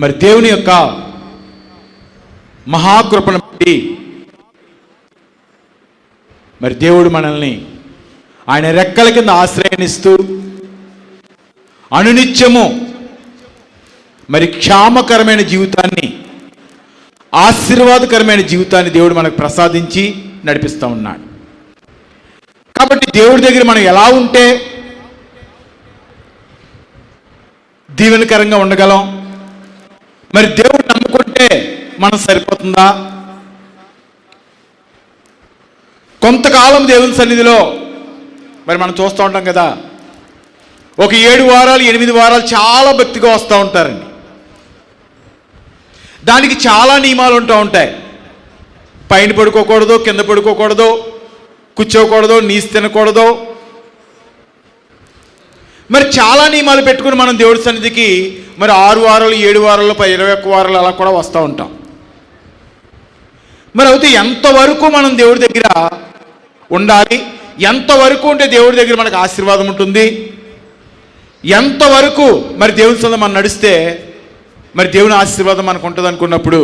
మరి దేవుని యొక్క మహాకృపను బట్టి మరి దేవుడు మనల్ని ఆయన రెక్కల కింద ఆశ్రయనిస్తూ అనునిత్యము మరి క్షేమకరమైన జీవితాన్ని, ఆశీర్వాదకరమైన జీవితాన్ని దేవుడు మనకు ప్రసాదించి నడిపిస్తూ ఉన్నాడు. కాబట్టి దేవుడి దగ్గర మనం ఎలా ఉంటే దీవెనకరంగా ఉండగలం? మరి దేవుడు నమ్ముకుంటే మనం సరిపోతుందా? కొంతకాలం దేవుని సన్నిధిలో మరి మనం చూస్తూ ఉంటాం కదా, ఒక 7 వారాలు 8 వారాలు చాలా భక్తిగా వస్తూ ఉంటారండి. దానికి చాలా నియమాలు ఉంటూ ఉంటాయి. పైన పడుకోకూడదు, కింద పడుకోకూడదు, కూర్చోకూడదు, నీసు తినకూడదు. మరి చాలా నియమాలు పెట్టుకుని మనం దేవుడి సన్నిధికి మరి 6 వారాలు 7 వారాలు 21 వారాలు అలా కూడా వస్తూ ఉంటాం. మరి అయితే ఎంతవరకు మనం దేవుడి దగ్గర ఉండాలి? ఎంతవరకు ఉంటే దేవుడి దగ్గర మనకు ఆశీర్వాదం ఉంటుంది? ఎంతవరకు మరి దేవుని సన్నిధిలో మనం నడిస్తే మరి దేవుని ఆశీర్వాదం మనకు ఉంటుంది అనుకున్నప్పుడు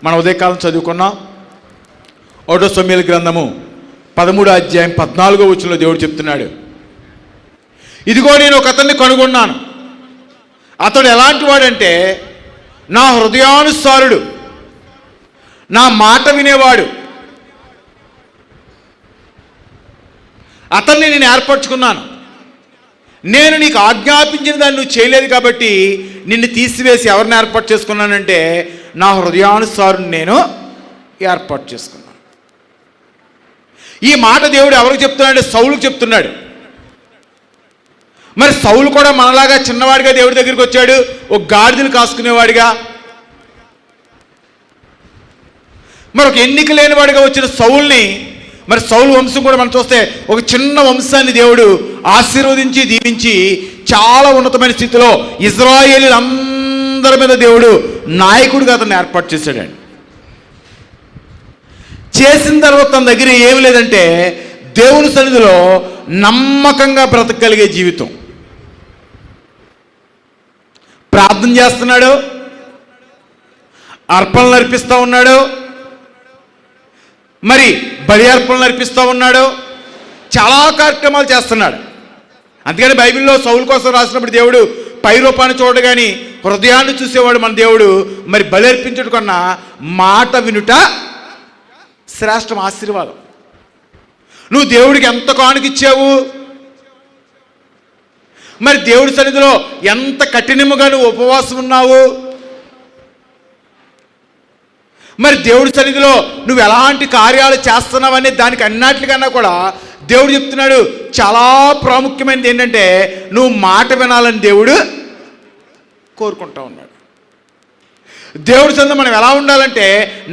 మనం ఉదయకాలం చదువుకున్నాం. 1 సమూయేలు గ్రంథము 13వ అధ్యాయం 14వ వచనంలో దేవుడు చెప్తున్నాడు, ఇదిగో నేను ఒక అతన్ని కనుగొన్నాను, అతడు ఎలాంటి వాడంటే నా హృదయానుసారుడు, నా మాట వినేవాడు. అతన్ని నేను ఏర్పరచుకున్నాను. నేను నీకు ఆజ్ఞాపించిన దాన్ని నువ్వు చేయలేదు కాబట్టి నిన్ను తీసివేసి ఎవరిని ఏర్పాటు చేసుకున్నానంటే నా హృదయానుసారుని నేను ఏర్పాటు చేసుకున్నాను. ఈ మాట దేవుడు ఎవరికి చెప్తున్నాడు? సౌలుకు చెప్తున్నాడు. మరి సౌలు కూడా మనలాగా చిన్నవాడిగా దేవుడి దగ్గరికి వచ్చాడు, ఒక గాడిదలు కాసుకునేవాడిగా. మరి ఒక ఎన్నిక లేనివాడిగా వచ్చిన సౌల్ని, మరి సౌలు వంశం కూడా మనం చూస్తే ఒక చిన్న వంశాన్ని దేవుడు ఆశీర్వదించి దీవించి చాలా ఉన్నతమైన స్థితిలో ఇశ్రాయేలీయులందరి మీద దేవుడు నాయకుడిగా అతన్ని ఏర్పాటు చేశాడండి. చేసిన తర్వాత తన దగ్గర ఏమి లేదంటే దేవుని సన్నిధిలో నమ్మకంగా బ్రతకగలిగే జీవితం. ప్రార్థన చేస్తున్నాడు, అర్పణలు అర్పిస్తూ ఉన్నాడు, మరి బలి అర్పణలు అర్పిస్తూ ఉన్నాడు, చాలా కార్యక్రమాలు చేస్తున్నాడు. అందుకని బైబిల్లో సౌలు కోసం రాసినప్పుడు దేవుడు పై రూపాన్ని చూడడు కానీ హృదయాన్ని చూసేవాడు మన దేవుడు. మరి బలి అర్పించడం కన్నా మాట వినుట శ్రేష్టం, ఆశీర్వాదం. నువ్వు దేవుడికి ఎంత కానుకిచ్చావు? మరి దేవుడి సన్నిధిలో ఎంత కఠినముగా నువ్వు ఉపవాసం ఉన్నావు? మరి దేవుడి సన్నిధిలో నువ్వు ఎలాంటి కార్యాలు చేస్తున్నావనే దానికి అన్నిటికన్నా కూడా దేవుడు చెప్తున్నాడు, చాలా ప్రాముఖ్యమైనది ఏంటంటే నువ్వు మాట వినాలని దేవుడు కోరుకుంటా ఉన్నాడు. దేవుడి సన్నిధిలో మనం ఎలా ఉండాలంటే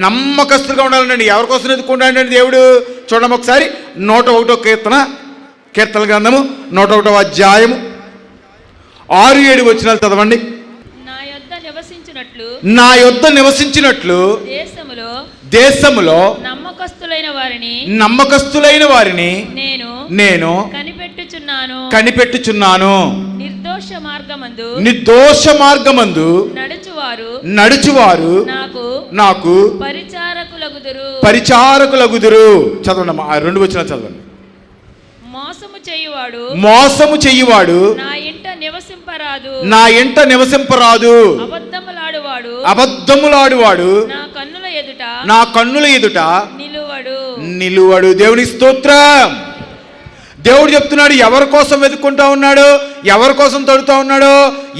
నమ్మకస్తులుగా ఉండాలండి. ఎవరి కోసం ఎదుర్కొంటాడండి దేవుడు? చూడడం ఒకసారి 101వ కీర్తన గ్రంథము 101వ అధ్యాయము 6-7 వచనాలు చదవండి. నా యొద్ద నివసించినట్లు దేశములో నమ్మకస్తులైన వారిని నేను కనిపెట్టుచున్నాను. నిర్దోష మార్గమందు నడుచువారు నాకు పరిచారకులగుదురు. చదవండి, 2 వచనాలు చదవండి. మోసము చెయ్యువాడు నా ఇంట నివసింపరాదు. అబద్ధములాడువాడు నా కన్నుల ఎదుట నిలువడు. దేవుని స్తోత్రం. దేవుడు చెప్తున్నాడు ఎవరి కోసం వెతుక్కుంటా ఉన్నాడు, ఎవరి కోసం తడుతూ ఉన్నాడు,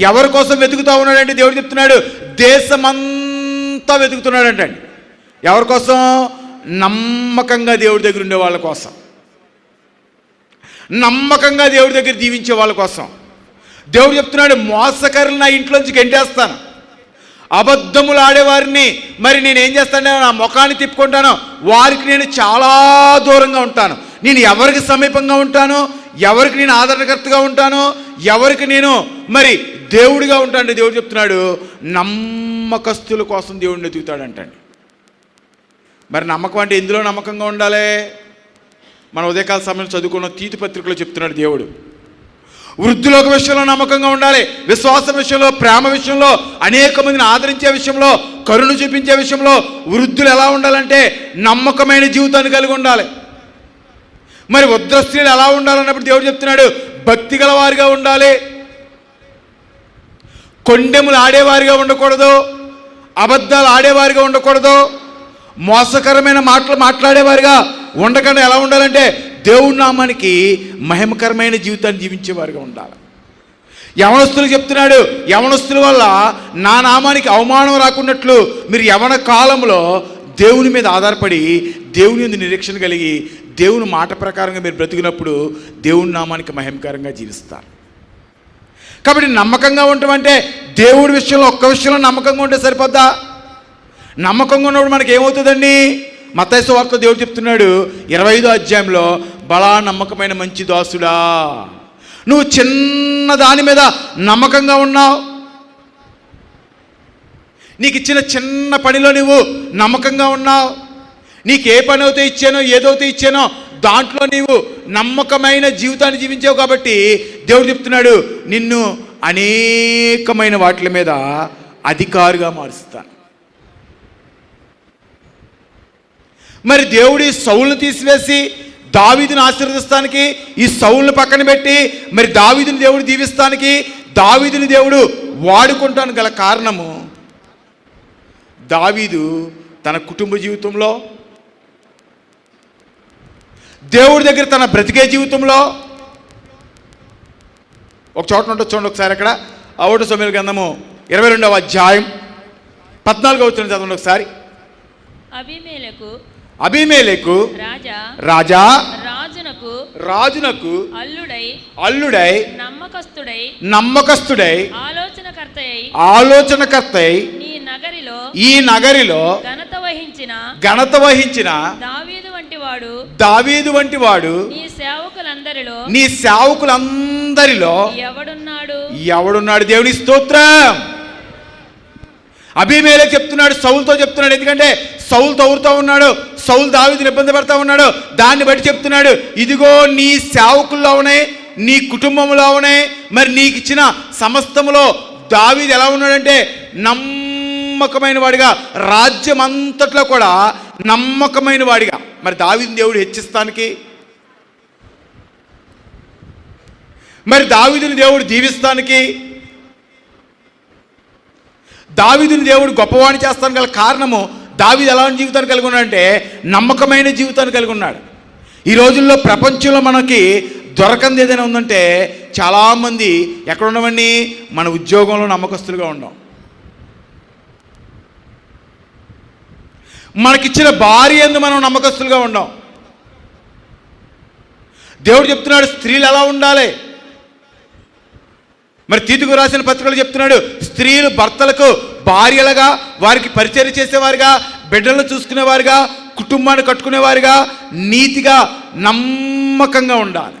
ఎవరి కోసం వెతుకుతూ ఉన్నాడు అంటే దేవుడు చెప్తున్నాడు దేశమంతా వెతుకుతున్నాడు అంటండి. ఎవరి కోసం? నమ్మకంగా దేవుడి దగ్గర ఉండే వాళ్ళ కోసం, నమ్మకంగా దేవుడి దగ్గర జీవించే వాళ్ళ కోసం. దేవుడు చెప్తున్నాడు మోసకరులు నా ఇంట్లోంచి గెంటేస్తాను, అబద్ధములు ఆడేవారిని మరి నేనేం చేస్తాను? నా ముఖాన్ని తిప్పుకుంటాను, వారికి నేను చాలా దూరంగా ఉంటాను. నేను ఎవరికి సమీపంగా ఉంటాను, ఎవరికి నేను ఆదరణకర్తగా ఉంటాను, ఎవరికి నేను మరి దేవుడిగా ఉంటాను. దేవుడు చెప్తున్నాడు నమ్మకస్తుల కోసం దేవుడిని ఎదుగుతాడంటండి. మరి నమ్మకం అంటే ఎందులో నమ్మకంగా ఉండాలి? మన ఉదయకాల సమయంలో చదువుకున్న తీతు పత్రికలో చెప్తున్నాడు దేవుడు, వృద్ధుల ఒక విషయంలో నమ్మకంగా ఉండాలి, విశ్వాసం విషయంలో, ప్రేమ విషయంలో, అనేక మందిని ఆదరించే విషయంలో, కరుణ చూపించే విషయంలో వృద్ధులు ఎలా ఉండాలంటే నమ్మకమైన జీవితాన్ని కలిగి ఉండాలి. మరి వృద్ధ స్త్రీలు ఎలా ఉండాలన్నప్పుడు దేవుడు చెప్తున్నాడు, భక్తి గల వారిగా ఉండాలి, కొండెములు ఆడేవారిగా ఉండకూడదు, అబద్ధాలు ఆడేవారిగా ఉండకూడదు, మోసకరమైన మాటలు మాట్లాడేవారిగా ఉండకుండా ఎలా ఉండాలంటే దేవుడి నామానికి మహిమకరమైన జీవితాన్ని జీవించేవారిగా ఉండాలి. యవనస్తులు చెప్తున్నాడు, యవనస్తుల వల్ల నా నామానికి అవమానం రాకున్నట్లు మీరు యవన కాలంలో దేవుని మీద ఆధారపడి దేవుని మీద నిరీక్షణ కలిగి దేవుని మాట ప్రకారంగా మీరు బ్రతికినప్పుడు దేవుని నామానికి మహిమకరంగా జీవిస్తారు. కాబట్టి నమ్మకంగా ఉండటం అంటే దేవుడి విషయంలో ఒక్క విషయంలో నమ్మకంగా ఉంటే సరిపోద్దా? నమ్మకంగా ఉన్నప్పుడు మనకి ఏమవుతుందండి? మత్తయి సువార్త దేవుడు చెప్తున్నాడు 25వ అధ్యాయంలో, బలా నమ్మకమైన మంచి దాసుడా, నువ్వు చిన్న దాని మీద నమ్మకంగా ఉన్నావు, నీకు ఇచ్చిన చిన్న పనిలో నువ్వు నమ్మకంగా ఉన్నావు, నీకు ఏ పని అయితే ఇచ్చానో ఏదైతే ఇచ్చానో దాంట్లో నీవు నమ్మకమైన జీవితాన్ని జీవించావు కాబట్టి దేవుడు చెప్తున్నాడు, నిన్ను అనేకమైన వాటి మీద అధికారిగా మారుస్తాను. మరి దేవుడి సౌలును తీసివేసి దావీదుని ఆశీర్వదిస్తానికి, ఈ సౌలును పక్కన పెట్టి మరి దావీదుని దేవుడు దీవిస్తానికి, దావీదుని దేవుడు వాడుకుంటానికి గల కారణము, దావీదు తన కుటుంబ జీవితంలో, దేవుడి దగ్గర తన బ్రతికే జీవితంలో ఒక చోట ఉంటుంది చూడండి ఒకసారి. అక్కడ 1 సమూయేలు గ్రంథము 22వ అధ్యాయం 14వ వచనం చదవండి ఒకసారి. అబీమెలెకు రాజా రాజునకు అల్లుడై నమ్మకస్తుడై ఆలోచనకర్తై ఈ నగరిలో ఘనత వహించిన దావీదు వంటి వాడు నీ సేవకులందరిలో ఎవడున్నాడు? దేవుని స్తోత్రం. అబీమెలెకు చెప్తున్నాడు, సౌలుతో చెప్తున్నాడు. ఎందుకంటే సౌలు తౌరుతూ ఉన్నాడు, సౌలు దావీదుని ఇబ్బంది పడతా ఉన్నాడు. దాన్ని బట్టి చెప్తున్నాడు, ఇదిగో నీ సేవకుల్లో ఉన్నాయి, నీ కుటుంబంలో ఉన్నాయి, మరి నీకు ఇచ్చిన సమస్తములో దావీదు ఎలా ఉన్నాడంటే నమ్మకమైన వాడిగా, రాజ్యం అంతట్లో కూడా నమ్మకమైన వాడిగా. మరి దావీదుని దేవుడు హెచ్చిస్తానికి, మరి దావీదుని దేవుడు దీవిస్తానికి, దావీదుని దేవుడు గొప్పవాణి చేస్తానికి గల కారణము, దావీదు ఎలాంటి జీవితాన్ని కలిగి ఉన్నాడంటే నమ్మకమైన జీవితాన్ని కలిగి ఉన్నాడు. ఈ రోజుల్లో ప్రపంచంలో మనకి దొరకంది ఏదైనా ఉందంటే చాలామంది ఎక్కడ ఉండమండి, మన ఉద్యోగంలో నమ్మకస్తులుగా ఉండం, మనకిచ్చిన భార్య యందు మనం నమ్మకస్తులుగా ఉండం. దేవుడు చెప్తున్నాడు స్త్రీలు ఎలా ఉండాలి. మరి తీతుకు రాసిన పత్రికలు చెప్తున్నాడు, స్త్రీలు భర్తలకు భార్యలుగా, వారికి పరిచర్య చేసేవారుగా, బిడ్డలను చూసుకునేవారుగా, కుటుంబాన్ని కట్టుకునేవారుగా, నీతిగా నమ్మకంగా ఉండాలి.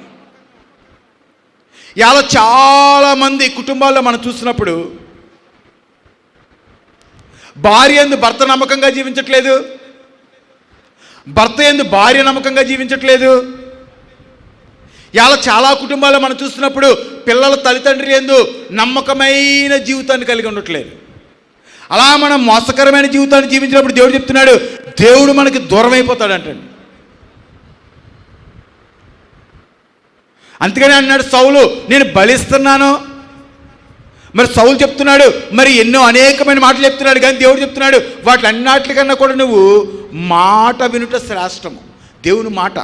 ఇలా చాలామంది కుటుంబాల్లో మనం చూసినప్పుడు భార్య యందు భర్త నమ్మకంగా జీవించట్లేదు, భర్త యందు భార్య నమ్మకంగా జీవించట్లేదు. ఇలా చాలా కుటుంబాల్లో మనం చూస్తున్నప్పుడు పిల్లల తల్లిదండ్రులు యందు నమ్మకమైన జీవితాన్ని కలిగి ఉండట్లేదు. అలా మనం మోసకరమైన జీవితాన్ని జీవించినప్పుడు దేవుడు చెప్తున్నాడు, దేవుడు మనకి దూరం అయిపోతాడంటండి. అందుకని అన్నాడు సౌలు, నేను బలిస్తున్నాను. మరి సౌలు చెప్తున్నాడు, మరి ఎన్నో అనేకమైన మాటలు చెప్తున్నాడు, కానీ దేవుడు చెప్తున్నాడు వాటి అన్నిటికన్నా కూడా నువ్వు మాట వినుట శ్రేష్టము. దేవుని మాట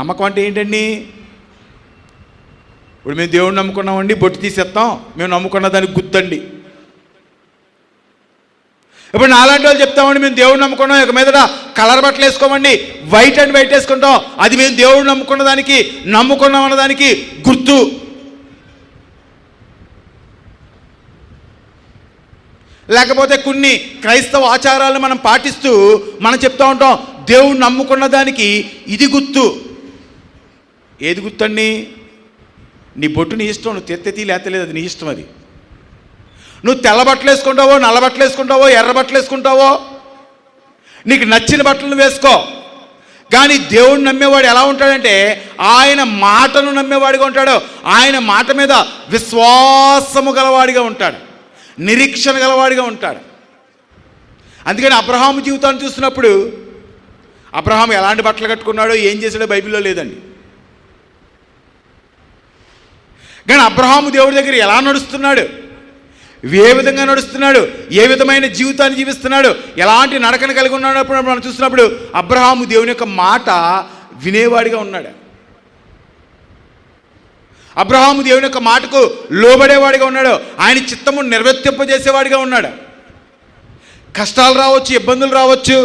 నమ్మకం అంటే ఏంటండి? ఇప్పుడు మేము దేవుడిని నమ్ముకున్నామండి, బొట్టు తీసేస్తాం, మేము నమ్ముకున్న దానికి గుర్తండి. ఇప్పుడు నాలాంటి వాళ్ళు చెప్తామండి, మేము దేవుడిని నమ్ముకున్నాం, ఇక మీదట కలర్ బట్టలు వేసుకోమండి, వైట్ అండ్ వైట్ వేసుకుంటాం, అది మేము దేవుడిని నమ్ముకున్న దానికి, నమ్ముకున్నాం అన్నదానికి గుర్తు. లేకపోతే కొన్ని క్రైస్తవ ఆచారాలను మనం పాటిస్తూ మనం చెప్తూ ఉంటాం, దేవుడిని నమ్ముకున్న దానికి ఇది గుర్తు. ఏది గుర్తండి? నీ బొట్టు నీ ఇష్టం, నువ్వు తెత్తెత్తి లేతలేదు, అది నీ ఇష్టం. అది నువ్వు తెల్ల బట్టలు వేసుకుంటావో, నల్ల బట్టలు వేసుకుంటావో, ఎర్ర బట్టలు వేసుకుంటావో, నీకు నచ్చిన బట్టలను వేసుకో. కానీ దేవుడిని నమ్మేవాడు ఎలా ఉంటాడంటే ఆయన మాటను నమ్మేవాడిగా ఉంటాడు. ఆయన మాట మీద విశ్వాసము గలవాడిగా ఉంటాడు, నిరీక్షణ గలవాడిగా ఉంటాడు. అందుకని అబ్రహాము జీవితాన్ని చూసినప్పుడు అబ్రహాము ఎలాంటి బట్టలు కట్టుకున్నాడో ఏం చేశాడో బైబిల్లో లేదండి. కానీ అబ్రహాము దేవుడి దగ్గర ఎలా నడుస్తున్నాడు, ఏ విధంగా నడుస్తున్నాడు, ఏ విధమైన జీవితాన్ని జీవిస్తున్నాడు, ఎలాంటి నడకను కలిగి ఉన్నప్పుడు మనం చూసినప్పుడు అబ్రహాము దేవుని యొక్క మాట వినేవాడిగా ఉన్నాడు. అబ్రహాము దేవుని యొక్క మాటకు లోబడేవాడిగా ఉన్నాడు. ఆయన చిత్తము నెరవేర్తింపజేసేవాడిగా ఉన్నాడు. కష్టాలు రావచ్చు, ఇబ్బందులు రావచ్చు.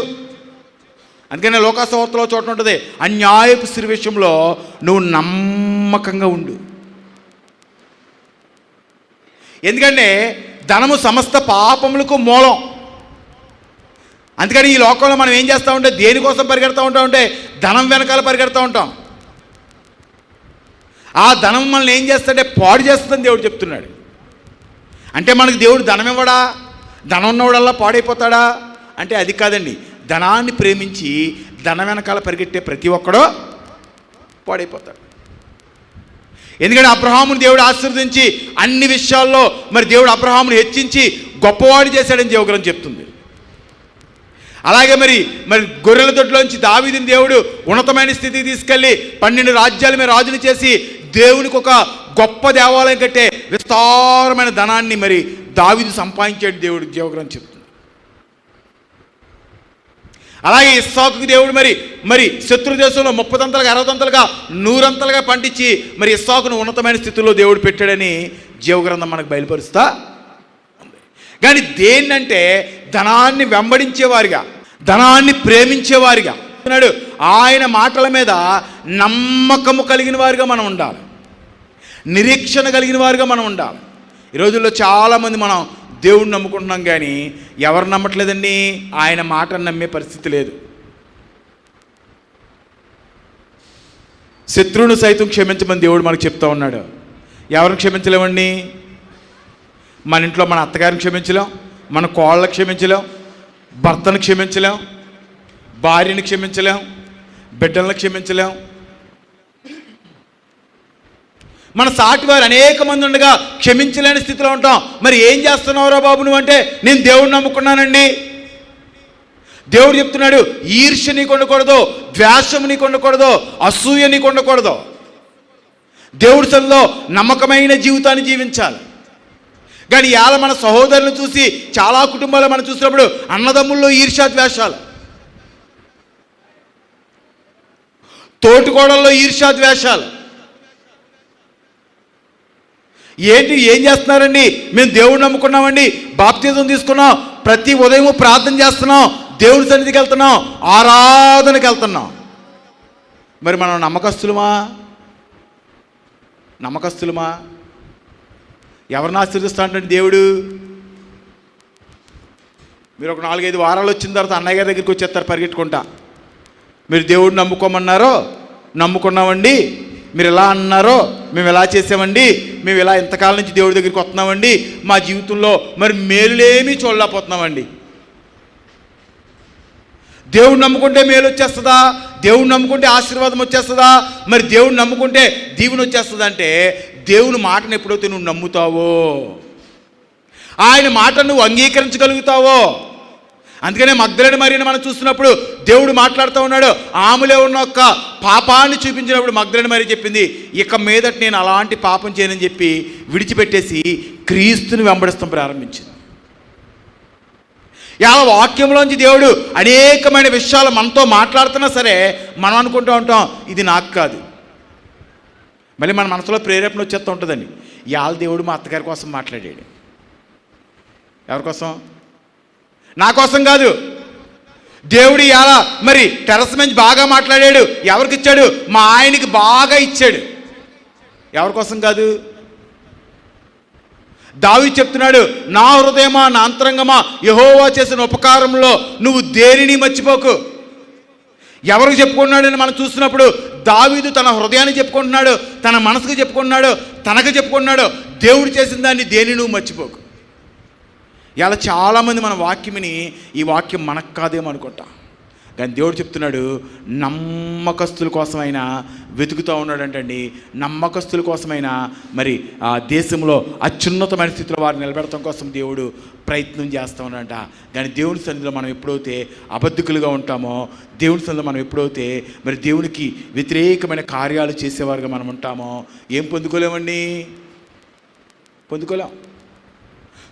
అందుకనే లోకాసువార్తలో చోట ఉంటుంది, అన్యాయపు స్త్రీ విషయంలో నువ్వు నమ్మకంగా ఉండు. ఎందుకంటే ధనము సమస్త పాపములకు మూలం. అందుకని ఈ లోకంలో మనం ఏం చేస్తూ ఉంటే దేనికోసం పరిగెడతా ఉంటామంటే ధనం వెనకాల పరిగెడతా ఉంటాం. ఆ ధనం మనల్ని ఏం చేస్తాడంటే పాడు చేస్తుందని దేవుడు చెప్తున్నాడు. అంటే మనకు దేవుడు ధనం ఇవ్వడా, ధనం ఉన్నవాడల్లా పాడైపోతాడా అంటే అది కాదండి. ధనాన్ని ప్రేమించి ధనం వెనకాల పరిగెట్టే ప్రతి ఒక్కడో పాడైపోతాడు. ఎందుకంటే అబ్రహాముని దేవుడు ఆశీర్వదించి అన్ని విషయాల్లో మరి దేవుడు అబ్రహాముని హెచ్చించి గొప్పవాడు చేశాడని దేవుగ్రంథం చెప్తుంది. అలాగే మరి గొర్రెల దొడ్లోంచి దావీదుని దేవుడు ఉన్నతమైన స్థితికి తీసుకెళ్ళి 12 రాజ్యాల మీద రాజుని చేసి దేవునికి ఒక గొప్ప దేవాలయం కట్టే విస్తారమైన ధనాన్ని మరి దావీదు సంపాదించాడు దేవుడు దేవుగ్రంథం చెప్తుంది. అలాగే ఇస్సాకుకి దేవుడు మరి శత్రు దేశంలో 30 తంతలుగా 60 తంతలుగా 100 అంతలుగా పండించి మరి ఇస్సాకును ఉన్నతమైన స్థితిలో దేవుడు పెట్టాడని జీవగ్రంథం మనకు బయలుపరుస్తా ఉంది. కానీ దేన్నంటే ధనాన్ని వెంబడించేవారిగా, ధనాన్ని ప్రేమించేవారిగా అన్నాడు. ఆయన మాటల మీద నమ్మకము కలిగిన వారిగా మనం ఉండాలి, నిరీక్షణ కలిగిన వారిగా మనం ఉండాలి. ఈ రోజుల్లో చాలామంది మనం దేవుడిని నమ్ముకుంటున్నాం కానీ ఎవరు నమ్మట్లేదండి, ఆయన మాటను నమ్మే పరిస్థితి లేదు. శత్రువును సైతం క్షమించమని దేవుడు మనకు చెప్తా ఉన్నాడు. ఎవరిని క్షమించలేమండి? మన ఇంట్లో మన అత్తగారిని క్షమించలేం, మన కోళ్ళని క్షమించలేం, భర్తను క్షమించలేం, భార్యని క్షమించలేం, బిడ్డలను క్షమించలేం. మన సాటివారు అనేక మంది ఉండగా క్షమించలేని స్థితిలో ఉంటాం. మరి ఏం చేస్తున్నావురా బాబు నువ్వు అంటే నేను దేవుడిని నమ్ముకున్నానండి. దేవుడు చెప్తున్నాడు, ఈర్ష్య నీకు ఉండకూడదు, ద్వేషం నీకు ఉండకూడదు, అసూయ నీకు ఉండకూడదు. దేవుడి సన్నిధిలో నమ్మకమైన జీవితాన్ని జీవించాలి. కానీ ఇవాళ మన సహోదరులను చూసి చాలా కుటుంబాలు మనం చూసినప్పుడు అన్నదమ్ముల్లో ఈర్ష్య ద్వేషాలు, తోటికోడల్లో ఈర్ష్య ద్వేషాలు. ఏం చేస్తున్నారండి? మేము దేవుడిని నమ్ముకున్నామండి, బాప్తిజం తీసుకున్నాం, ప్రతి ఉదయం ప్రార్థన చేస్తున్నాం, దేవుడి సన్నిధికి వెళ్తున్నాం, ఆరాధనకి వెళ్తున్నాం. మరి మనం నమ్మకస్తులమా? ఎవరిని ఆశీర్వదిస్తా అంటే దేవుడు? మీరు ఒక 4-5 వారాలు వచ్చిన తర్వాత అన్నయ్య గారి దగ్గరికి వచ్చేస్తారు పరిగెట్టుకుంటా. మీరు దేవుడిని నమ్ముకున్నామండి, మీరు ఎలా అన్నారో మేము ఎలా చేసామండి, మేము ఇలా ఇంతకాలం నుంచి దేవుడి దగ్గరికి వస్తున్నామండి, మా జీవితంలో మరి మేలులేమీ చూడలేకపోతున్నామండి. దేవుడు నమ్ముకుంటే మేలు వచ్చేస్తుందా? దేవుడు నమ్ముకుంటే ఆశీర్వాదం వచ్చేస్తుందా? మరి దేవుడు నమ్ముకుంటే దీవెన వచ్చేస్తుందా? అంటే దేవుని మాటను ఎప్పుడైతే నువ్వు నమ్ముతావో, ఆయన మాటను నువ్వు అంగీకరించగలుగుతావో. అందుకనే మగ్దలేని మరియను మనం చూస్తున్నప్పుడు దేవుడు మాట్లాడుతూ ఉన్నాడు. ఆమెలో ఉన్న ఒక్క పాపాన్ని చూపించినప్పుడు మగ్దలేని మరి చెప్పింది, ఇక మీదట నేను అలాంటి పాపం చేయనని చెప్పి విడిచిపెట్టేసి క్రీస్తుని వెంబడిస్తాం ప్రారంభించింది. ఇలా వాక్యంలోంచి దేవుడు అనేకమైన విషయాలు మనతో మాట్లాడుతున్నా సరే మనం అనుకుంటూ ఉంటాం ఇది నాకు కాదు. మళ్ళీ మన మనసులో ప్రేరేపణ వచ్చేస్తూ ఉంటుందండి, ఇవాళ దేవుడు మా అత్తగారి కోసం మాట్లాడాడు. ఎవరి కోసం? నా కోసం కాదు. దేవుడు ఇవాళ మరి టెర్రస్ నుంచి బాగా మాట్లాడాడు. ఎవరికి ఇచ్చాడు? మా ఆయనకి బాగా ఇచ్చాడు. ఎవరి కోసం కాదు. దావీదు చెప్తున్నాడు, నా హృదయమా, నా అంతరంగమా, యెహోవా చేసిన ఉపకారంలో నువ్వు దేనిని మర్చిపోకు. ఎవరికి చెప్పుకుంటున్నాడని మనం చూసినప్పుడు దావీదు తన హృదయాన్ని చెప్పుకుంటున్నాడు, తన మనసుకు చెప్పుకుంటున్నాడు, తనకు చెప్పుకుంటున్నాడు. దేవుడు చేసిన దాన్ని దేని నువ్వు మర్చిపోకు. ఇలా చాలామంది మన వాక్యమిని ఈ వాక్యం మనకు కాదేమో అనుకుంటాం. కానీ దేవుడు చెప్తున్నాడు నమ్మకస్తుల కోసమైనా వెతుకుతూ ఉన్నాడంటండి. నమ్మకస్తుల కోసమైనా మరి ఆ దేశంలో అత్యున్నతమైన స్థితిలో వారిని నిలబెడతాం కోసం దేవుడు ప్రయత్నం చేస్తూ ఉన్నాడంట. కానీ దేవుని సన్నిధిలో మనం ఎప్పుడైతే అబద్ధికులుగా ఉంటామో, దేవుని సన్నిధిలో మనం ఎప్పుడైతే మరి దేవునికి వ్యతిరేకమైన కార్యాలు చేసేవారుగా మనం ఉంటామో ఏం పొందుకోలేమండి? పొందుకోలేం.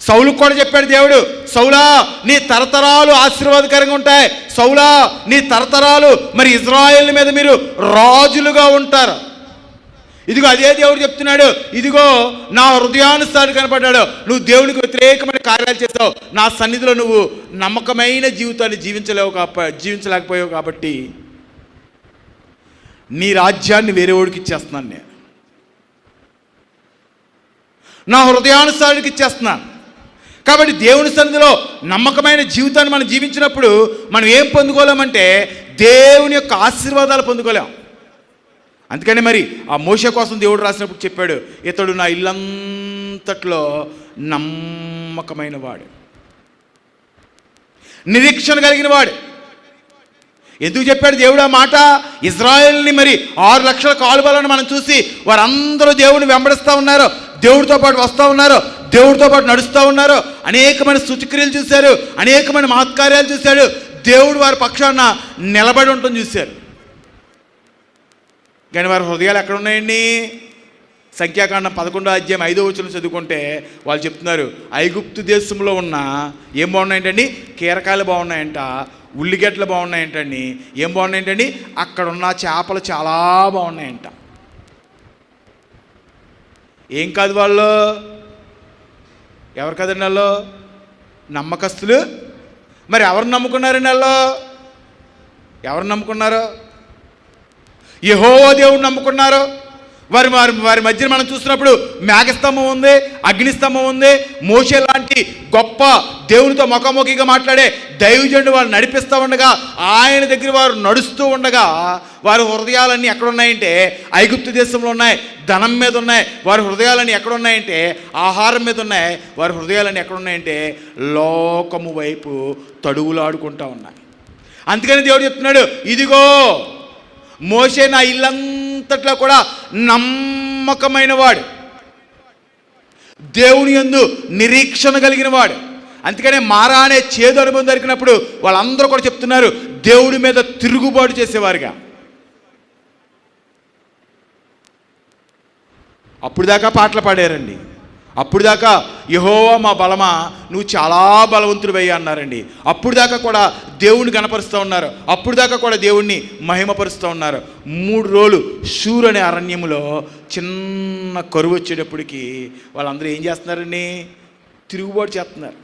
సౌలుకు కూడా చెప్పాడు దేవుడు, సౌలా నీ తరతరాలు ఆశీర్వాదకరంగా ఉంటాయి, సౌలా నీ తరతరాలు మరి ఇజ్రాయేల్ మీద మీరు రాజులుగా ఉంటారు. ఇదిగో అదే దేవుడు చెప్తున్నాడు, ఇదిగో నా హృదయానుసారి కనపడ్డాడు, నువ్వు దేవునికి వ్యతిరేకమైన కార్యాలు చేస్తావు, నా సన్నిధిలో నువ్వు నమ్మకమైన జీవితాన్ని జీవించలేకపోయావు కాబట్టి నీ రాజ్యాన్ని వేరే వాడికి ఇచ్చేస్తున్నాను, నేను నా హృదయానుసారికి ఇచ్చేస్తున్నాను. కాబట్టి దేవుని సన్నిధిలో నమ్మకమైన జీవితాన్ని మనం జీవించినప్పుడు మనం ఏం పొందుకోలేమంటే దేవుని యొక్క ఆశీర్వాదాలు పొందుకోలేం. అందుకని మరి ఆ మోషే కోసం దేవుడు రాసినప్పుడు చెప్పాడు, ఇతడు నా ఇల్లంతట్లో నమ్మకమైన వాడు, నిరీక్షణ కలిగిన వాడు. ఎందుకు చెప్పాడు దేవుడు ఆ మాట? ఇజ్రాయెల్ని మరి 6 లక్షల కాలువలను మనం చూసి వారందరూ దేవుడిని వెంబడిస్తూ ఉన్నారు, దేవుడితో పాటు వస్తూ ఉన్నారు, దేవుడితో పాటు నడుస్తూ ఉన్నారు, అనేకమైన సూచక్రియలు చూశారు, అనేకమైన మహత్కార్యాలు చూశాడు, దేవుడు వారి పక్షాన నిలబడి ఉండటం చూశారు. కానీ వారి హృదయాలు ఎక్కడ ఉన్నాయండి? సంఖ్యాకాండం 11:5 చదువుకుంటే వాళ్ళు చెప్తున్నారు, ఐగుప్తు దేశంలో ఉన్న ఏం బాగున్నాయంటండి? కీరకాయలు బాగున్నాయంట, ఉల్లిగడ్డలు బాగున్నాయంటండి, ఏం బాగున్నాయంటండి? అక్కడ ఉన్న చేపలు చాలా బాగున్నాయంట. ఏం కాదు వాళ్ళు, ఎవరు కదండి వాళ్ళు? నమ్మకస్తులు. మరి ఎవరు నమ్ముకున్నారండి వాళ్ళు? ఎవరు నమ్ముకున్నారు? యెహోవా దేవుడిని నమ్ముకున్నారు. వారి మధ్యన మనం చూసినప్పుడు మేఘస్తంభం ఉంది, అగ్నిస్తంభం ఉంది. మోషే లాంటి గొప్ప దేవునితో ముఖాముఖిగా మాట్లాడే దైవజనుడు వారు నడిపిస్తూ ఉండగా, ఆయన దగ్గర వారు నడుస్తూ ఉండగా వారి హృదయాలన్నీ ఎక్కడున్నాయంటే ఐగుప్తు దేశంలో ఉన్నాయి, ధనం మీద ఉన్నాయి. వారి హృదయాలన్నీ ఎక్కడున్నాయంటే ఆహారం మీద ఉన్నాయి. వారి హృదయాలన్నీ ఎక్కడున్నాయంటే లోకము వైపు తడువులాడుకుంటూ ఉన్నాయి. అందుకని దేవుడు చెప్తున్నాడు, ఇదిగో మోషే నా ఇల్లంతట్లో కూడా నమ్మకమైన వాడు, దేవుని యందు నిరీక్షణ కలిగిన వాడు. అందుకనే మారా అనే చేదు అనుభవం దొరికినప్పుడు వాళ్ళందరూ కూడా చెప్తున్నారు, దేవుడి మీద తిరుగుబాటు చేసేవారుగా. అప్పుడు దాకా పాటలు పాడారండి, అప్పుడు దాకా యెహోవా మా బలమా నువ్వు చాలా బలవంతుడివయ్యా అన్నారండి. అప్పుడు దాకా కూడా దేవుణ్ణి గణపరుస్తూ ఉన్నారు, అప్పుడు దాకా కూడా దేవుణ్ణి మహిమపరుస్తూ ఉన్నారు. 3 రోజులు షూర్ అనే అరణ్యములో చిన్న కరువు వచ్చేటప్పటికి వాళ్ళందరూ ఏం చేస్తున్నారండి? తిరుగుబాటు చేస్తున్నారు,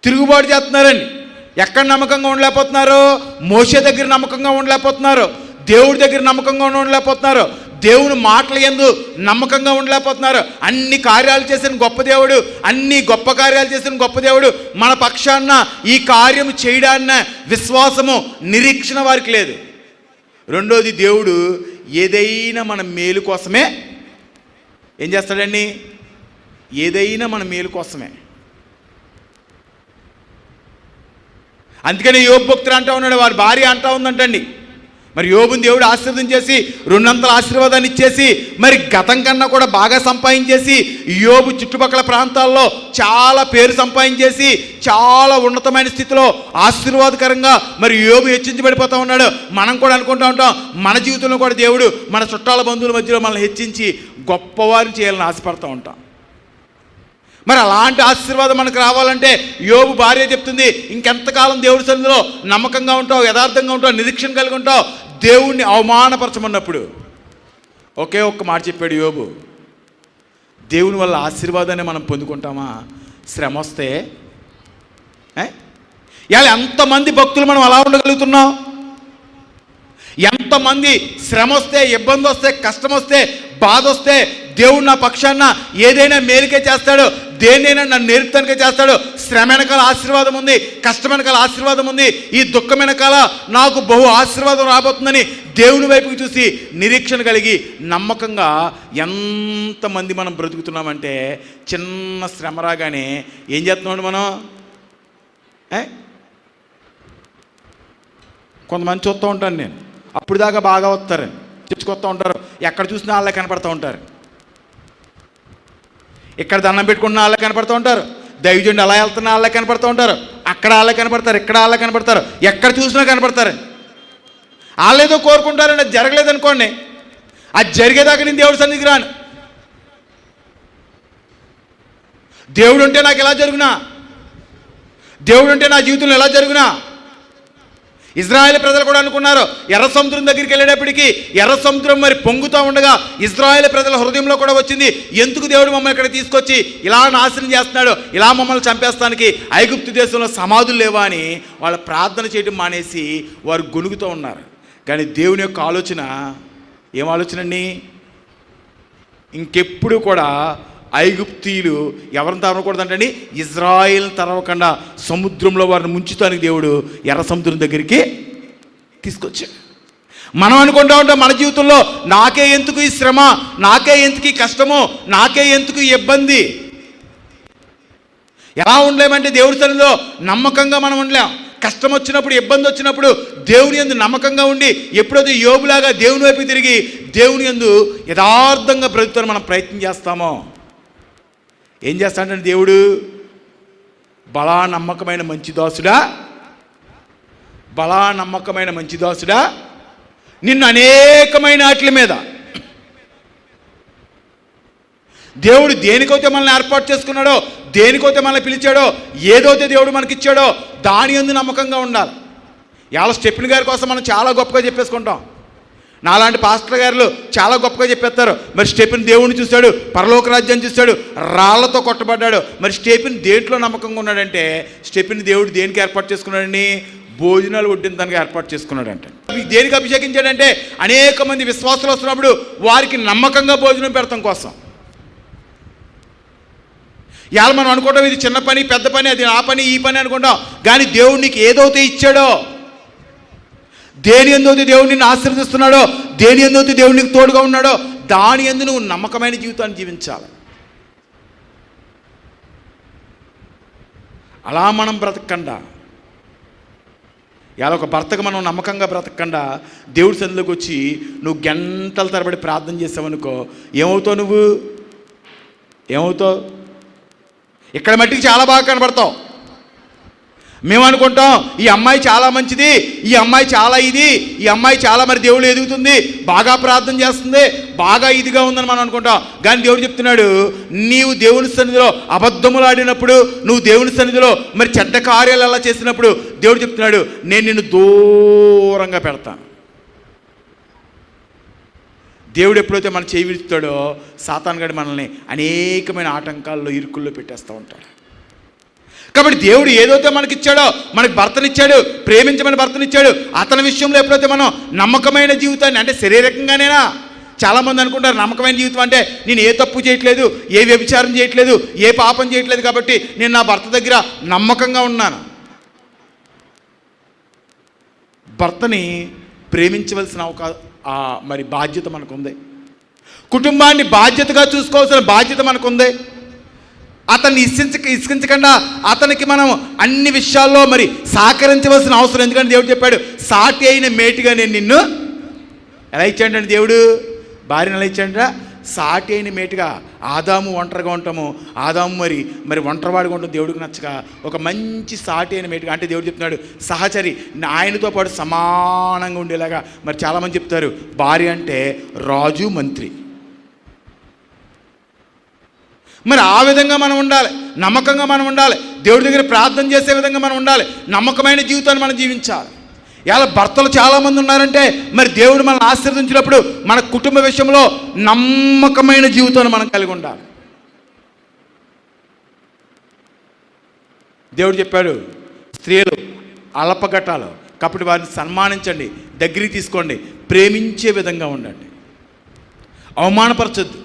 తిరుగుబాటు చేస్తున్నారండి. ఎక్కడ నమ్మకంగా ఉండలేకపోతున్నారు? మోషే దగ్గర నమ్మకంగా ఉండలేకపోతున్నారు, దేవుడి దగ్గర నమ్మకంగా ఉండలేకపోతున్నారు, దేవుని మాటల యందు నమ్మకంగా ఉండలేకపోతున్నారు. అన్ని కార్యాలు చేసిన గొప్ప దేవుడు, అన్ని గొప్ప కార్యాలు చేసిన గొప్ప దేవుడు మన పక్షాన ఈ కార్యం చేయడాన్న విశ్వాసము, నిరీక్షణ వారికి లేదు. రెండోది, దేవుడు ఏదైనా మన మేలు కోసమే ఏం చేస్తాడండి? ఏదైనా మన మేలు కోసమే. అందుకని యోబు భక్తుడు అంటూ ఉన్నాడు, వారి భార్య అంటూ ఉందంటండి, మరి యోబుని దేవుడు ఆశీర్వదించేసి 200 ఆశీర్వాదాన్ని ఇచ్చేసి మరి గతం కన్నా కూడా బాగా సంపాదించేసి యోబు చుట్టుపక్కల ప్రాంతాల్లో చాలా పేరు సంపాదించేసి చాలా ఉన్నతమైన స్థితిలో ఆశీర్వాదకరంగా మరి యోబు హెచ్చించబడిపోతూ ఉన్నాడు. మనం కూడా అనుకుంటూ ఉంటాం, మన జీవితంలో కూడా దేవుడు మన చుట్టాల బంధువుల మధ్యలో మనల్ని హెచ్చించి గొప్పవారిని చేయాలని ఆశపడుతూ ఉంటాం. మరి అలాంటి ఆశీర్వాదం మనకు రావాలంటే యోబు భార్య చెప్తుంది, ఇంకెంతకాలం దేవుడి సన్నిధిలో నమ్మకంగా ఉంటావు, యథార్థంగా ఉంటావు, నిరీక్షణ కలిగి ఉంటావు, దేవుణ్ణి అవమానపరచమన్నప్పుడు ఒకే ఒక్క మాట చెప్పాడు యోబు, దేవుని వల్ల ఆశీర్వాదాన్ని మనం పొందుకుంటామా? శ్రమ వస్తే ఇలా ఎంతమంది భక్తులు మనం అలా ఉండగలుగుతున్నాం? ఎంతమంది శ్రమ వస్తే, ఇబ్బంది వస్తే, కష్టం వస్తే, బాధ వస్తే దేవుడు నా పక్షాన ఏదైనా మేలుకే చేస్తాడు, దేన్నైనా నన్ను నేర్పుతానికే చేస్తాడు. శ్రమ వెనకాల ఆశీర్వాదం ఉంది, కష్టం వెనకాల ఆశీర్వాదం ఉంది, ఈ దుఃఖం వెనకాల నాకు బహు ఆశీర్వాదం రాబోతుందని దేవుని వైపుకి చూసి నిరీక్షణ కలిగి నమ్మకంగా ఎంతమంది మనం బ్రతుకుతున్నామంటే చిన్న శ్రమ రాగానే ఏం చేస్తున్నాడు? మనం కొంతమంది చూస్తూ ఉంటాను నేను, అప్పుడు దాకా బాగా వస్తారు, తెచ్చుకొస్తూ ఉంటారు, ఎక్కడ చూసినా వాళ్ళే కనపడుతూ ఉంటారు. ఇక్కడ దండం పెట్టుకున్న వాళ్ళే కనపడుతూ ఉంటారు, దైవజనుడు అలా వెళ్తున్న వాళ్ళే కనపడుతూ ఉంటారు, అక్కడ వాళ్ళే కనపడతారు, ఇక్కడ వాళ్ళే కనపడతారు, ఎక్కడ చూసినా కనపడతారు. వాళ్ళేదో కోరుకుంటారండి, అది జరగలేదనుకోండి, అది జరిగేదాకా నేను దేవుడి సన్నిధికి రాను. దేవుడు ఉంటే నాకు ఎలా జరుగునా, దేవుడు ఉంటే నా జీవితంలో ఎలా జరుగునా. ఇజ్రాయేల్ ప్రజలు కూడా అనుకున్నారు, ఎర్ర సముద్రం దగ్గరికి వెళ్ళేటప్పటికీ ఎర్ర సముద్రం మరి పొంగుతూ ఉండగా ఇజ్రాయేల్ ప్రజల హృదయంలో కూడా వచ్చింది, ఎందుకు దేవుడు మమ్మల్ని ఇక్కడ తీసుకొచ్చి ఇలా నాశనం చేస్తున్నాడు, ఇలా మమ్మల్ని చంపేస్తానికి ఐగుప్తు దేశంలో సమాధులు లేవా అని వాళ్ళు ప్రార్థన చేయడం మానేసి వారు గొనుగుతూ ఉన్నారు. కానీ దేవుని యొక్క ఆలోచన ఏం ఆలోచన అండి, ఇంకెప్పుడు కూడా ఐగుప్తీయులు ఎవరిని తరవకూడదంటండి, ఇజ్రాయిల్ తరవకుండా సముద్రంలో వారిని ముంచుతానికి దేవుడు ఎర్ర సముద్రం దగ్గరికి తీసుకొచ్చాడు. మనం అనుకుంటా ఉంటాం మన జీవితంలో, నాకే ఎందుకు ఈ శ్రమ, నాకే ఎందుకు ఈ కష్టము, నాకే ఎందుకు ఈ ఇబ్బంది. ఎలా ఉండలేమంటే దేవుడి సన్నిధిలో నమ్మకంగా మనం ఉండలేం. కష్టం వచ్చినప్పుడు, ఇబ్బంది వచ్చినప్పుడు దేవుని యందు నమ్మకంగా ఉండి, ఎప్పుడైతే యోబులాగా దేవుని వైపు తిరిగి దేవుని యందు యథార్థంగా బ్రతుకుతాను మనం ప్రయత్నం చేస్తామో, ఏం చేస్తాడంటే దేవుడు, బలా నమ్మకమైన మంచి దాసుడా, బలా నమ్మకమైన మంచి దాసుడా, నిన్ను అనేకమైన వాటి మీద దేవుడు దేనికైతే మనల్ని ఏర్పాటు చేసుకున్నాడో, దేనికైతే మనల్ని పిలిచాడో, ఏదైతే దేవుడు మనకిచ్చాడో దాని యందు నమ్మకంగా ఉండాలి. ఇవాళ స్టెఫెన్ గారి కోసం మనం చాలా గొప్పగా చెప్పేసుకుంటాం. నాలాంటి పాస్టర్ గారు చాలా గొప్పగా చెప్పేస్తారు. మరి స్టెఫెన్ దేవుడిని చూశాడు, పరలోక రాజ్యాన్ని చూశాడు, రాళ్లతో కొట్టబడ్డాడు. మరి స్టెఫెన్ దేంట్లో నమ్మకంగా ఉన్నాడంటే, స్టెఫెన్ దేవుడు దేనికి ఏర్పాటు చేసుకున్నాడని, భోజనాలు వడ్డించడానికి ఏర్పాటు చేసుకున్నాడంటే. దేనికి అభిషేకించాడంటే, అనేక మంది విశ్వాసులు వస్తున్నప్పుడు వారికి నమ్మకంగా భోజనం పెడతాం కోసం. ఇవాళ మనం అనుకుంటాం ఇది చిన్న పని, పెద్ద పని, అది ఆ పని, ఈ పని అనుకుంటాం. కానీ దేవుడు నీకు ఏదైతే ఇచ్చాడో, దేని యందు దేవుడు నిన్ను ఆశీర్వదిస్తున్నాడో, దేని యందు దేవుడు నీకు తోడుగా ఉన్నాడో, దాని యందు నువ్వు నమ్మకమైన జీవితాన్ని జీవించాలి. అలా మనం బ్రతకకుండా, ఇవాళ ఒక భర్తకు మనం నమ్మకంగా బ్రతకకుండా దేవుడి సన్నిధిలోకి వచ్చి నువ్వు గంటల తరబడి ప్రార్థన చేసావనుకో, ఏమవుతావు నువ్వు, ఏమవుతావు? ఇక్కడ మట్టికి చాలా బాగా కనబడతావు. మేము అనుకుంటాం ఈ అమ్మాయి చాలా మంచిది, ఈ అమ్మాయి చాలా ఇది, ఈ అమ్మాయి చాలా మరి దేవుడు ఎదుగుతుంది, బాగా ప్రార్థన చేస్తుంది, బాగా ఇదిగా ఉందని మనం అనుకుంటాం. కానీ దేవుడు చెప్తున్నాడు, నీవు దేవుని సన్నిధిలో అబద్ధములు ఆడినప్పుడు, నువ్వు దేవుని సన్నిధిలో మరి చెడ్డ కార్యాలు అలా చేసినప్పుడు దేవుడు చెప్తున్నాడు, నేను నిన్ను దూరంగా పెడతాను. దేవుడు ఎప్పుడైతే మన చేయి విడుస్తాడో సాతాను గాడు మనల్ని అనేకమైన ఆటంకాల్లో, ఇరుకుల్లో పెట్టేస్తూ ఉంటాడు. కాబట్టి దేవుడు ఏదైతే మనకిచ్చాడో, మనకు భర్తనిచ్చాడు, ప్రేమించమని భర్తనిచ్చాడు, అతని విషయంలో ఎప్పుడైతే మనం నమ్మకమైన జీవితాన్ని, అంటే శారీరకంగానేనా, చాలామంది అనుకుంటారు నమ్మకమైన జీవితం అంటే నేను ఏ తప్పు చేయట్లేదు, ఏ వ్యభిచారం చేయట్లేదు, ఏ పాపం చేయట్లేదు, కాబట్టి నేను నా భర్త దగ్గర నమ్మకంగా ఉన్నాను. భర్తని ప్రేమించవలసిన మరి బాధ్యత మనకుంది. కుటుంబాన్ని బాధ్యతగా చూసుకోవాల్సిన బాధ్యత మనకుంది. అతన్ని ఇసుకించకుండా అతనికి మనం అన్ని విషయాల్లో మరి సహకరించవలసిన అవసరం. ఎందుకంటే దేవుడు చెప్పాడు, సాటి అయిన మేటిగా నేను నిన్ను ఎలా ఇచ్చాడంటే, దేవుడు భార్యను ఎలా ఇచ్చాడంట, సాటి అయిన మేటిగా. ఆదాము ఒంటరిగా ఉంటాము, ఆదాము మరి ఒంటరివాడిగా ఉంటాం, దేవుడికి నచ్చక ఒక మంచి సాటి అయిన మేటిగా. అంటే దేవుడు చెప్తున్నాడు సహచరి, ఆయనతో పాటు సమానంగా ఉండేలాగా. మరి చాలామంది చెప్తారు భార్య అంటే రాజు మంత్రి. మరి ఆ విధంగా మనం ఉండాలి, నమ్మకంగా మనం ఉండాలి, దేవుడి దగ్గర ప్రార్థన చేసే విధంగా మనం ఉండాలి, నమ్మకమైన జీవితాన్ని మనం జీవించాలి. ఇలా భర్తలు చాలామంది ఉన్నారంటే మరి దేవుడు మనల్ని ఆశీర్వదించినప్పుడు మన కుటుంబ విషయంలో నమ్మకమైన జీవితాన్ని మనం కలిగి ఉండాలి. దేవుడు చెప్పాడు, స్త్రీలు అల్పఘటాలు కాబట్టి వారిని సన్మానించండి, దగ్గరికి తీసుకోండి, ప్రేమించే విధంగా ఉండండి, అవమానపరచొద్దు.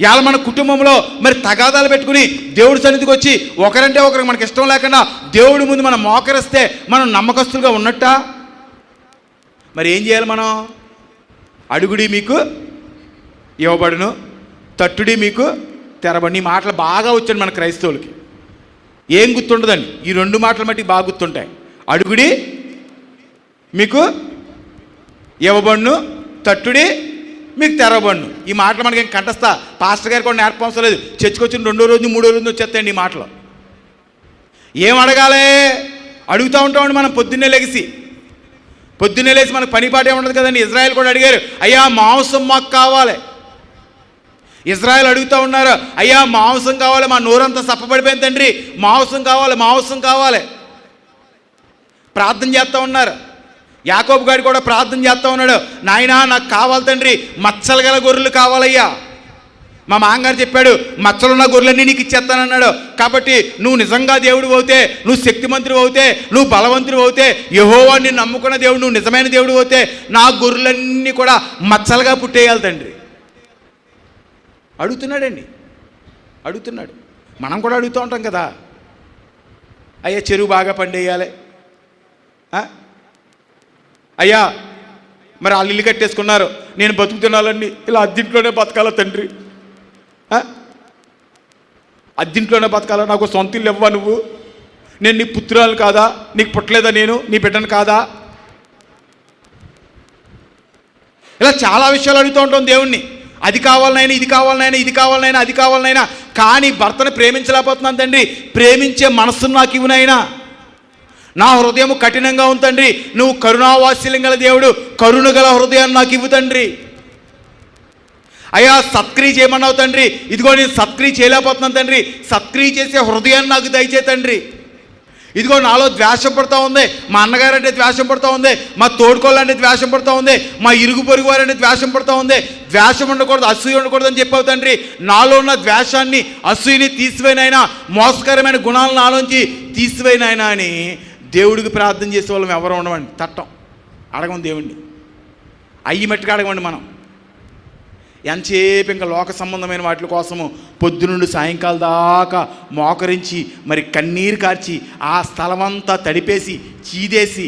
ఇవాళ మన కుటుంబంలో మరి తగాదాలు పెట్టుకుని దేవుడి సన్నిధికి వచ్చి ఒకరంటే ఒకరికి మనకి ఇష్టం లేకుండా దేవుడి ముందు మనం మోకరిస్తే మనం నమ్మకస్తులుగా ఉన్నట్టా? మరి ఏం చేయాలి మనం? అడుగుడి మీకు ఇవ్వబడును, తట్టుడి మీకు తెరబడి. ఈ మాటలు బాగా వచ్చాడు మన క్రైస్తవులకి. ఏం గుర్తుండదండి. ఈ 2 మాటలు మట్టి బాగా గుర్తుంటాయి. అడుగుడి మీకు ఇవ్వబడును, తట్టుడి మీకు తెరవబడును. ఈ మాటలు మనకి ఏం కంటస్తా పాస్టర్ గారు కూడా నేర్పవసరం లేదు. చర్చకొచ్చిన 2వ రోజు 3వ రోజు వచ్చేస్తాయండి ఈ మాటలు. ఏం అడగాలి అడుగుతూ ఉంటామండి మనం. పొద్దున్నే లేచి మనకు పని పాట ఏముండదు కదండి. ఇజ్రాయెల్ కూడా అడిగారు, అయ్యా మాంసం మాకు కావాలి. ఇజ్రాయెల్ అడుగుతూ ఉన్నారు, అయ్యా మాంసం కావాలి, మా నోరంతా సప్పబడిపోయింది తండ్రి, మాంసం కావాలి. ప్రార్థన చేస్తూ ఉన్నారు. యాకోబు గారు కూడా ప్రార్థన చేస్తూ ఉన్నాడు, నాయనా నాకు కావాలి తండ్రి, మచ్చలు గల గొర్రెలు కావాలయ్యా. మా మామగారు చెప్పాడు, మచ్చలున్న గొర్రెలన్నీ నీకు ఇచ్చేస్తానన్నాడు. కాబట్టి నువ్వు నిజంగా దేవుడు అవుతే, నువ్వు శక్తిమంతుడు అవుతే, నువ్వు బలవంతుడు అవుతే, యెహోవా నిన్ను నమ్ముకున్న దేవుడు, నువ్వు నిజమైన దేవుడు అవుతే నా గొర్రెలన్నీ కూడా మచ్చలుగా పుట్టేయాలి తండ్రి. అడుగుతున్నాడు. మనం కూడా అడుగుతూ ఉంటాం కదా, అయ్యా చెరువు బాగా పండేయాలి, అయ్యా మరి వాళ్ళు ఇల్లు కట్టేసుకున్నారు, నేను బతుకుతున్నాలని ఇలా అద్దెంట్లోనే బతకాల తండ్రి, అద్దెంట్లోనే బతకాల, నాకు సొంత ఇల్లు ఇవ్వవా నువ్వు, నేను నీ పుత్రాలు కాదా, నీకు పుట్టలేదా, నేను నీ బిడ్డను కాదా. ఇలా చాలా విషయాలు అడుగుతూ ఉంటాం దేవుణ్ణి. అది కావాలనైనా, ఇది కావాలనైనా, ఇది కావాలనైనా, అది కావాలనైనా. కానీ భర్తను ప్రేమించలేకపోతున్నాను తండ్రి, ప్రేమించే మనస్సును నాకు ఇవ్వనైనా. నా హృదయం కఠినంగా ఉంది తండ్రి, నువ్వు కరుణావాత్సల్యం గల దేవుడు, కరుణ గల హృదయాన్ని నాకు ఇవ్వు తండ్రి. అయ్యా సత్క్రియ చేయమన్నావు తండ్రి, ఇదిగో నేను సత్క్రియ చేయలేకపోతున్నాను తండ్రి, సత్క్రియ చేసే హృదయాన్ని నాకు దయచే తండ్రి. ఇదిగో నాలో ద్వేషం పడుతూ ఉంది, మా అన్నగారు అంటే ద్వేషం పడుతూ ఉంది, మా తోడుకోళ్ళు అంటే ద్వేషం పడుతూ ఉంది, మా ఇరుగు పొరుగు వారు అంటే ద్వేషం పడుతూ ఉంది. ద్వేషం ఉండకూడదు, అసూయ ఉండకూడదు అని చెప్పావు తండ్రి. నాలో ఉన్న ద్వేషాన్ని, అసూయని తీసివేనాయనా, మోసకరమైన గుణాలను నాలోంచి తీసివేనాయనా అని దేవుడికి ప్రార్థన చేసే వాళ్ళం ఎవరు ఉండమండి. అడగం దేవుణ్ణి, అయ్యి మట్టుకు అడగమండి మనం. ఎంతసేపు ఇంకా లోక సంబంధమైన వాటి కోసము పొద్దునుండి సాయంకాలం దాకా మోకరించి మరి కన్నీరు కార్చి ఆ స్థలమంతా తడిపేసి చీదేసి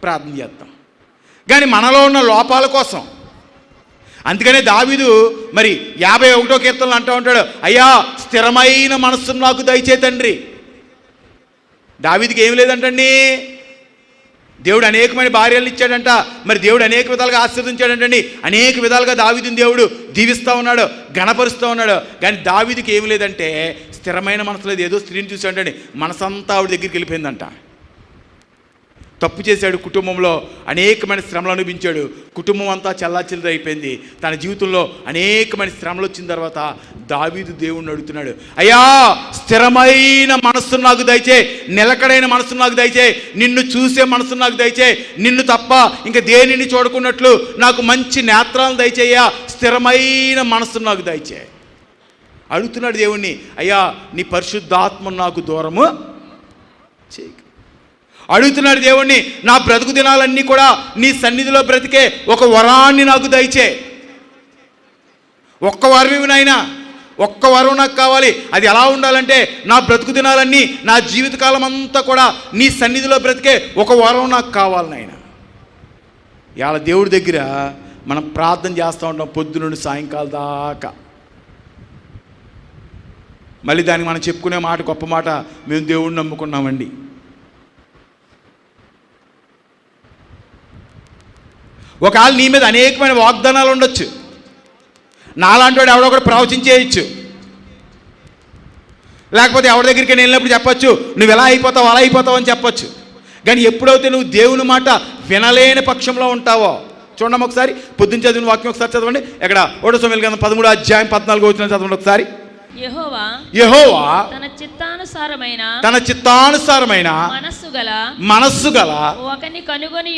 ప్రార్థన చేస్తాం. కానీ మనలో ఉన్న లోపాల కోసం. అందుకనే దావీదు మరి 51వ కీర్తనలు అంటూ ఉంటాడు, అయ్యా స్థిరమైన మనస్సును నాకు దయచే తండ్రి. దావీదుకి ఏమి లేదంటండి, దేవుడు అనేకమైన భార్యలను ఇచ్చాడంట, మరి దేవుడు అనేక విధాలుగా ఆశీర్వదించాడంటండి. అనేక విధాలుగా దావీదుని దేవుడు దీవిస్తూ ఉన్నాడు, గణపరుస్తూ ఉన్నాడు. కానీ దావీదుకి ఏమి లేదంటే స్థిరమైన మనసు లేదు. ఏదో స్త్రీని చూసాడండి, మనసంతా ఆవిడ దగ్గరికి వెళ్ళిపోయిందంట. తప్పు చేశాడు, కుటుంబంలో అనేకమైన శ్రమలు అనుభవించాడు, కుటుంబం అంతా చల్లాచిల్లర అయిపోయింది. తన జీవితంలో అనేకమైన శ్రమలు వచ్చిన తర్వాత దావీదు దేవుణ్ణి అడుగుతున్నాడు, అయ్యా స్థిరమైన మనస్సును నాకు దయచే, నిలకడైన మనస్సును నాకు దయచే, నిన్ను చూసే మనస్సును నాకు దయచే, నిన్ను తప్ప ఇంకా దేనిని చూడకున్నట్లు నాకు మంచి నేత్రాలను దయచేయ్యా, స్థిరమైన మనస్సును నాకు దయచే. అడుగుతున్నాడు దేవుణ్ణి, అయ్యా నీ పరిశుద్ధాత్మను నాకు దూరము చేయి. అడుగుతున్నాడు దేవుణ్ణి, నా బ్రతుకు దినాలన్నీ కూడా నీ సన్నిధిలో బ్రతికే ఒక వరాన్ని నాకు దయచే. ఒక్క వరం నాయనా, ఒక్క వరం నాకు కావాలి. అది ఎలా ఉండాలంటే నా బ్రతుకు దినాలన్నీ, నా జీవితకాలం అంతా కూడా నీ సన్నిధిలో బ్రతికే ఒక వరం నాకు కావాలి నాయనా. ఇవాళ దేవుడి దగ్గర మనం ప్రార్థన చేస్తూ ఉంటాం పొద్దునుండి సాయంకాలం దాకా. మళ్ళీ దానికి మనం చెప్పుకునే మాట గొప్ప మాట, మేము దేవుడిని నమ్ముకున్నామండి. ఒకవేళ నీ మీద అనేకమైన వాగ్దానాలు ఉండొచ్చు, నాలాంటి వాడు ఎవడో ఒకటి ప్రవచించేయచ్చు, లేకపోతే ఎవరి దగ్గరికి వెళ్ళినప్పుడు చెప్పచ్చు నువ్వు ఎలా అయిపోతావు అలా అయిపోతావు అని చెప్పచ్చు. కానీ ఎప్పుడైతే నువ్వు దేవుని మాట వినలేని పక్షంలో ఉంటావో, చూడండి ఒకసారి పొద్దున్న చదివిన వాక్యం ఒకసారి చదవండి. ఎక్కడ 1 సమూయేలు గ్రంథం 13వ అధ్యాయం 14వ వచనం చదవండి ఒకసారి. యెహోవా తన చిత్తానుసారమైన మనస్సు గల ఒకని కనుగొని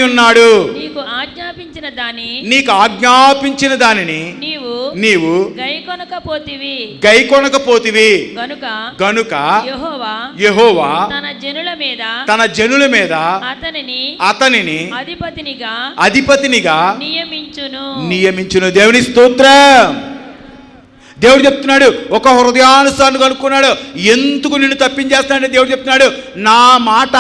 ఉన్నాడు. నీకు ఆజ్ఞాపించిన దానిని నీవు గైకొనకపోతివి గనుక యెహోవా తన జనుల మీద అతనిని అధిపతినిగా నియమించును. దేవుని స్తోత్రం. దేవుడు చెప్తున్నాడు, ఒక హృదయానుసారాన్ని కనుక్కున్నాడు, ఎందుకు నిన్ను తప్పించేస్తానంటే దేవుడు చెప్తున్నాడు, నా మాట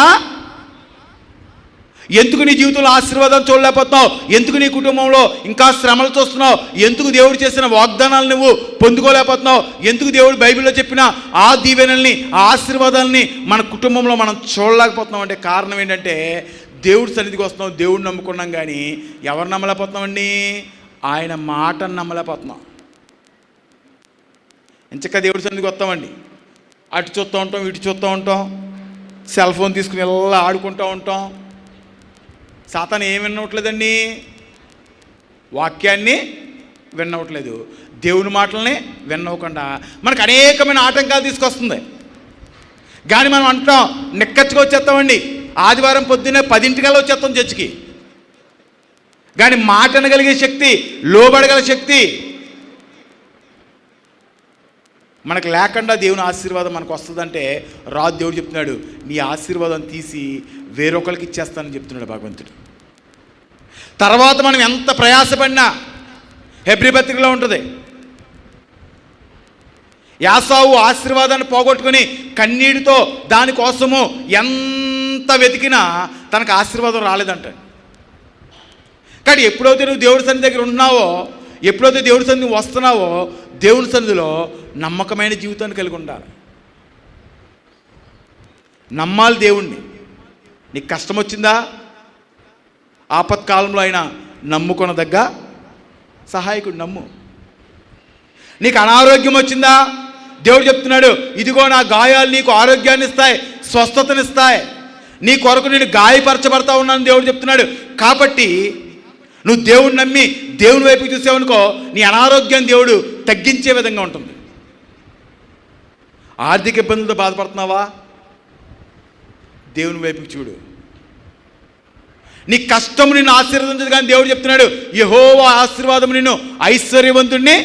ఎందుకు నీ జీవితంలో ఆశీర్వాదం చూడలేకపోతున్నావు? ఎందుకు నీ కుటుంబంలో ఇంకా శ్రమలు చూస్తున్నావు? ఎందుకు దేవుడు చేసిన వాగ్దానాలు నువ్వు పొందుకోలేకపోతున్నావు? ఎందుకు దేవుడు బైబిల్లో చెప్పిన ఆ దీవెనల్ని, ఆ ఆశీర్వాదాలని మన కుటుంబంలో మనం చూడలేకపోతున్నాం అంటే కారణం ఏంటంటే దేవుడి సన్నిధికి వస్తున్నాం, దేవుడిని నమ్ముకున్నాం, కానీ ఎవరు నమ్మలేకపోతున్నామండి? ఆయన మాటను నమ్మలేకపోతున్నాం. ఇంచక్క దేవుడి సన్నిధికి వస్తామండి, అటు చూస్తూ ఉంటాం, ఇటు చూస్తూ ఉంటాం, సెల్ ఫోన్ తీసుకుని ఎలా ఆడుకుంటూ ఉంటాం. సాతాను ఏం వినవట్లేదండి? వాక్యాన్ని వినవట్లేదు, దేవుని మాటల్ని వినవకుండా మనకు అనేకమైన ఆటంకాలు తీసుకొస్తుంది. కానీ మనం అంటాం నిక్కచ్చిగా వచ్చేస్తామండి, ఆదివారం పొద్దున్నే 10 వచ్చేస్తాం చర్చికి. కానీ మాట అనగలిగే శక్తి, లోబడగల శక్తి మనకు లేకుండా దేవుని ఆశీర్వాదం మనకు వస్తుందంటే రాజు దేవుడు చెప్తున్నాడు, నీ ఆశీర్వాదం తీసి వేరొకరికి ఇచ్చేస్తానని చెప్తున్నాడు భగవంతుడు. తర్వాత మనం ఎంత ప్రయాసపడినా, హెబ్రీ పత్రికలో ఉంటుంది, యాసావు ఆశీర్వాదాన్ని పోగొట్టుకుని కన్నీటితో దానికోసము ఎంత వెతికినా తనకు ఆశీర్వాదం రాలేదంట. కానీ ఎప్పుడైతే నువ్వు దేవుడి సన్నిధి దగ్గర ఉన్నావో, ఎప్పుడైతే దేవుడి సన్నిధి వస్తున్నావో, దేవుడి సన్నిధిలో నమ్మకమైన జీవితాన్ని కలిగి ఉండాలి. నమ్మాలి దేవుణ్ణి. నీకు కష్టం వచ్చిందా? ఆపత్కాలంలో అయినా నమ్ముకొనదగ్గ సహాయకుడు నమ్ము. నీకు అనారోగ్యం వచ్చిందా? దేవుడు చెప్తున్నాడు, ఇదిగో నా గాయాలు నీకు ఆరోగ్యాన్ని ఇస్తాయి, స్వస్థతనిస్తాయి, నీ కొరకు నేను గాయపరచబడతా ఉన్నాను దేవుడు చెప్తున్నాడు. కాబట్టి నువ్వు దేవుడిని నమ్మి దేవుని వైపుకి చూసావనుకో, నీ అనారోగ్యాన్ని దేవుడు తగ్గించే విధంగా ఉంటుంది. ఆర్థిక ఇబ్బందులతో బాధపడుతున్నావా? దేవుని వైపుకి చూడు. నీ కష్టం నిన్ను ఆశీర్వదించదు, కానీ దేవుడు చెప్తున్నాడు, యెహోవా ఆశీర్వాదం నిన్ను ఐశ్వర్యవంతుణ్ణి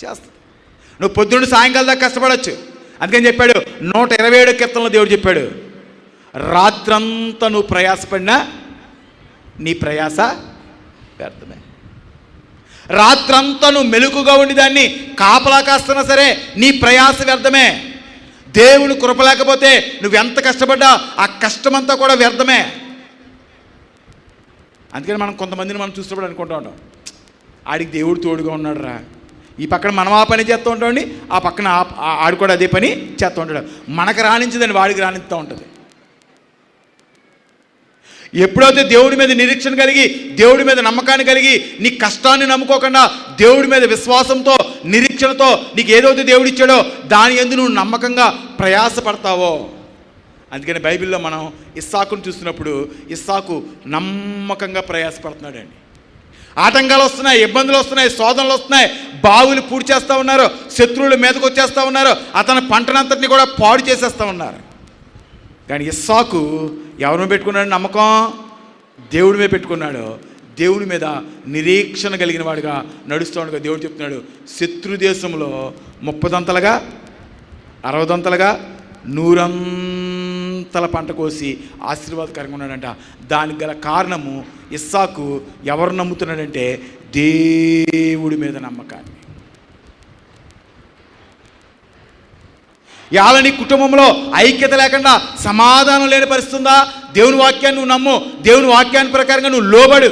చేస్తుంది. నువ్వు పొద్దున్న సాయంకాలం దాకా కష్టపడవచ్చు. అందుకని చెప్పాడు 127 కీర్తనలో దేవుడు చెప్పాడు, రాత్రంతా నువ్వు ప్రయాసపడినా నీ ప్రయాస వ్యర్థమే. రాత్రంతా నువ్వు మెలకుగా ఉండి దాన్ని కాపలా కాస్తున్నా సరే నీ ప్రయాస వ్యర్థమే. దేవుని కృప లేకపోతే నువ్వెంత కష్టపడ్డా ఆ కష్టమంతా కూడా వ్యర్థమే. అందుకని మనం కొంతమందిని మనం చూసినప్పుడు అనుకుంటూ ఉంటాం, ఆడికి దేవుడు తోడుగా ఉన్నాడు రా. ఈ పక్కన మనం ఆ పని చేస్తూ ఉంటామండి, ఆ పక్కన ఆడు కూడా అదే పని చేస్తూ ఉంటాడు. మనకు రాణించదని వాడికి రాణిస్తూ ఉంటుంది. ఎప్పుడైతే దేవుడి మీద నిరీక్షణ కలిగి, దేవుడి మీద నమ్మకాన్ని కలిగి, నీ కష్టాన్ని నమ్ముకోకుండా దేవుడి మీద విశ్వాసంతో, నిరీక్షణతో నీకు ఏదైతే దేవుడు ఇచ్చాడో దాని యందు నువ్వు నమ్మకంగా ప్రయాసపడతావో. అందుకని బైబిల్లో మనం ఇస్సాకును చూసినప్పుడు ఇస్సాకు నమ్మకంగా ప్రయాసపడుతున్నాడండి. ఆటంకాలు వస్తున్నాయి, ఇబ్బందులు వస్తున్నాయి, శోధనలు వస్తున్నాయి, బావులు పూర్తి చేస్తూ ఉన్నారు, శత్రువులు మీదకు వచ్చేస్తూ ఉన్నారు, అతని పంటనంతటిని కూడా పాడు చేసేస్తూ ఉన్నారు. కానీ ఇస్సాకు ఎవరి మీద పెట్టుకున్నాడు నమ్మకం? దేవుడి మీద పెట్టుకున్నాడు. దేవుడి మీద నిరీక్షణ కలిగిన వాడిగా నడుస్తూ ఉండగా దేవుడు చెప్తున్నాడు, శత్రు దేశంలో 30 దంతలుగా, 60 దంతలుగా, 100 అంతల పంట కోసి ఆశీర్వాదకరంగా ఉన్నాడంట. దానికి గల కారణము ఇస్సాకు ఎవరు నమ్ముతున్నాడంటే దేవుడి మీద నమ్మకాన్ని. ఇవాళ నీ కుటుంబంలో ఐక్యత లేకుండా సమాధానం లేని పరిస్థితి ఉందా? దేవుని వాక్యాన్ని నువ్వు నమ్ము, దేవుని వాక్యాన్ని ప్రకారంగా నువ్వు లోబడు.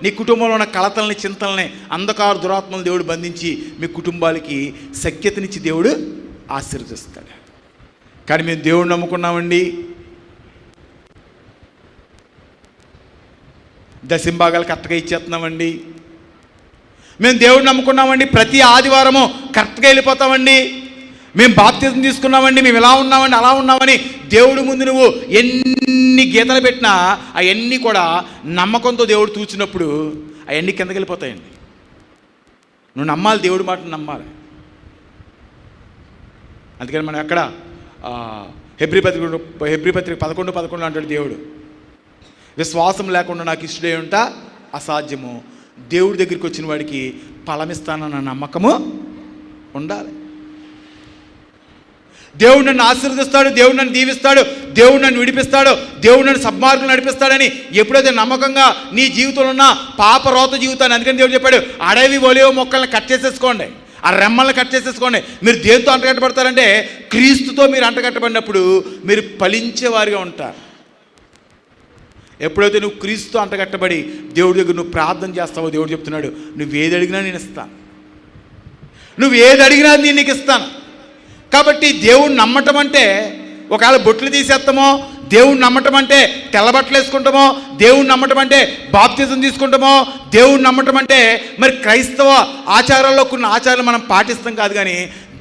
నీ కుటుంబంలో ఉన్న కలతల్ని, చింతల్ని, అంధకార దురాత్మలు దేవుడు బంధించి మీ కుటుంబాలకి సఖ్యతనిచ్చి దేవుడు ఆశీర్వదిస్తాడు. కానీ మేము దేవుడు నమ్ముకున్నామండి, దశంభాగాలు కరెక్ట్గా ఇచ్చేస్తున్నామండి, మేము దేవుడు నమ్ముకున్నామండి, ప్రతి ఆదివారము కరెక్ట్గా వెళ్ళిపోతామండి, మేము బాప్తిజం తీసుకున్నామండి, మేము ఇలా ఉన్నామండి, అలా ఉన్నామని దేవుడి ముందు నువ్వు ఎన్ని గీతలు పెట్టినా అవన్నీ కూడా నమ్మకంతో దేవుడు చూసినప్పుడు అవన్నీ కిందకి వెళ్ళిపోతాయండి. నువ్వు నమ్మాలి, దేవుడి మాటను నమ్మాలి. అందుకని మనం ఎక్కడ హెబ్రీ పత్రిక 11:11 అంటాడు దేవుడు, విశ్వాసం లేకుండా నాకు ఇష్టడే ఉంటా అసాధ్యము, దేవుడి దగ్గరికి వచ్చిన వాడికి ఫలమిస్తానన్న నమ్మకము ఉండాలి. దేవుడు నన్ను ఆశీర్వదిస్తాడు, దేవుడు నన్ను దీవిస్తాడు, దేవుడు నన్ను విడిపిస్తాడు, దేవుడు నన్ను సద్మార్గం నడిపిస్తాడని ఎప్పుడైతే నమ్మకంగా నీ జీవితంలో ఉన్న పాపరోత జీవితాన్ని, అందుకని దేవుడు చెప్పాడు, అడవి ఒలివ మొక్కల్ని కట్ చేసేసుకోండి, ఆ రెమ్మల్ని కట్ చేసేసుకోండి. మీరు దేంతో అంటగట్టబడతారంటే క్రీస్తుతో మీరు అంటగట్టబడినప్పుడు మీరు ఫలించేవారిగా ఉంటారు. ఎప్పుడైతే నువ్వు క్రీస్తు అంటగట్టబడి దేవుడి దగ్గర నువ్వు ప్రార్థన చేస్తావో దేవుడు చెప్తున్నాడు, నువ్వేది అడిగినా నేను ఇస్తాను, నువ్వేది అడిగినా నేను నీకు ఇస్తాను. కాబట్టి దేవుణ్ణి నమ్మటం అంటే ఒకవేళ బొట్లు తీసేస్తామో, దేవుణ్ణి నమ్మటం అంటే తెల్లబట్టలు వేసుకుంటామో, దేవుణ్ణి నమ్మటం అంటే బాప్తిజం తీసుకుంటామో, దేవుణ్ణి నమ్మటం అంటే మరి క్రైస్తవ ఆచారాల్లో కొన్ని ఆచారాలు మనం పాటిస్తాం కాదు. కానీ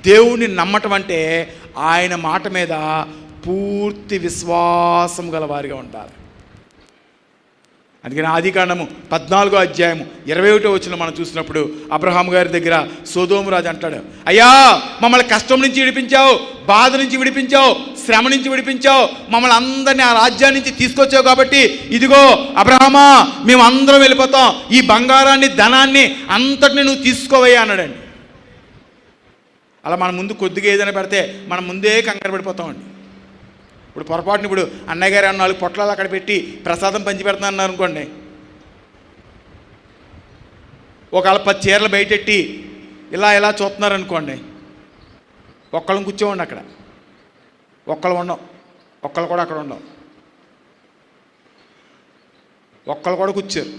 దేవుణ్ణి నమ్మటం అంటే ఆయన మాట మీద పూర్తి విశ్వాసం గలవారిగా ఉండాలి. అందుకని ఆదికాండము 14వ అధ్యాయము 21వ వచనం మనం చూసినప్పుడు అబ్రహాం గారి దగ్గర సొదొమ రాజు అంటాడు, అయ్యా మమ్మల్ని కష్టం నుంచి విడిపించావు, బాధ నుంచి విడిపించావు, శ్రమ నుంచి విడిపించావు, మమ్మల్ని అందరినీ ఆ రాజ్యాన్ని నుంచి తీసుకొచ్చావు, కాబట్టి ఇదిగో అబ్రహామా మేము అందరం వెళ్ళిపోతాం, ఈ బంగారాన్ని ధనాన్ని అంతటిని నువ్వు తీసుకోవయ్యా అన్నాడండి. అలా మన ముందు కొద్దిగా ఏదైనా పెడితే మనం ముందే కంగారు పడిపోతామండి. ఇప్పుడు పొరపాటుని ఇప్పుడు అన్నయ్య గారు 4 పొట్లాలు అక్కడ పెట్టి ప్రసాదం పంచి పెడుతున్నారు అనుకోండి, ఒకవేళ 10 చీరలు బయటెట్టి ఇలా చూస్తున్నారు అనుకోండి, ఒక్కళ్ళని కూర్చోండి అక్కడ, ఒక్కళ్ళు ఉండవు, ఒక్కళ్ళు కూడా అక్కడ ఉండవు, ఒక్కళ్ళు కూడా కూర్చోరు.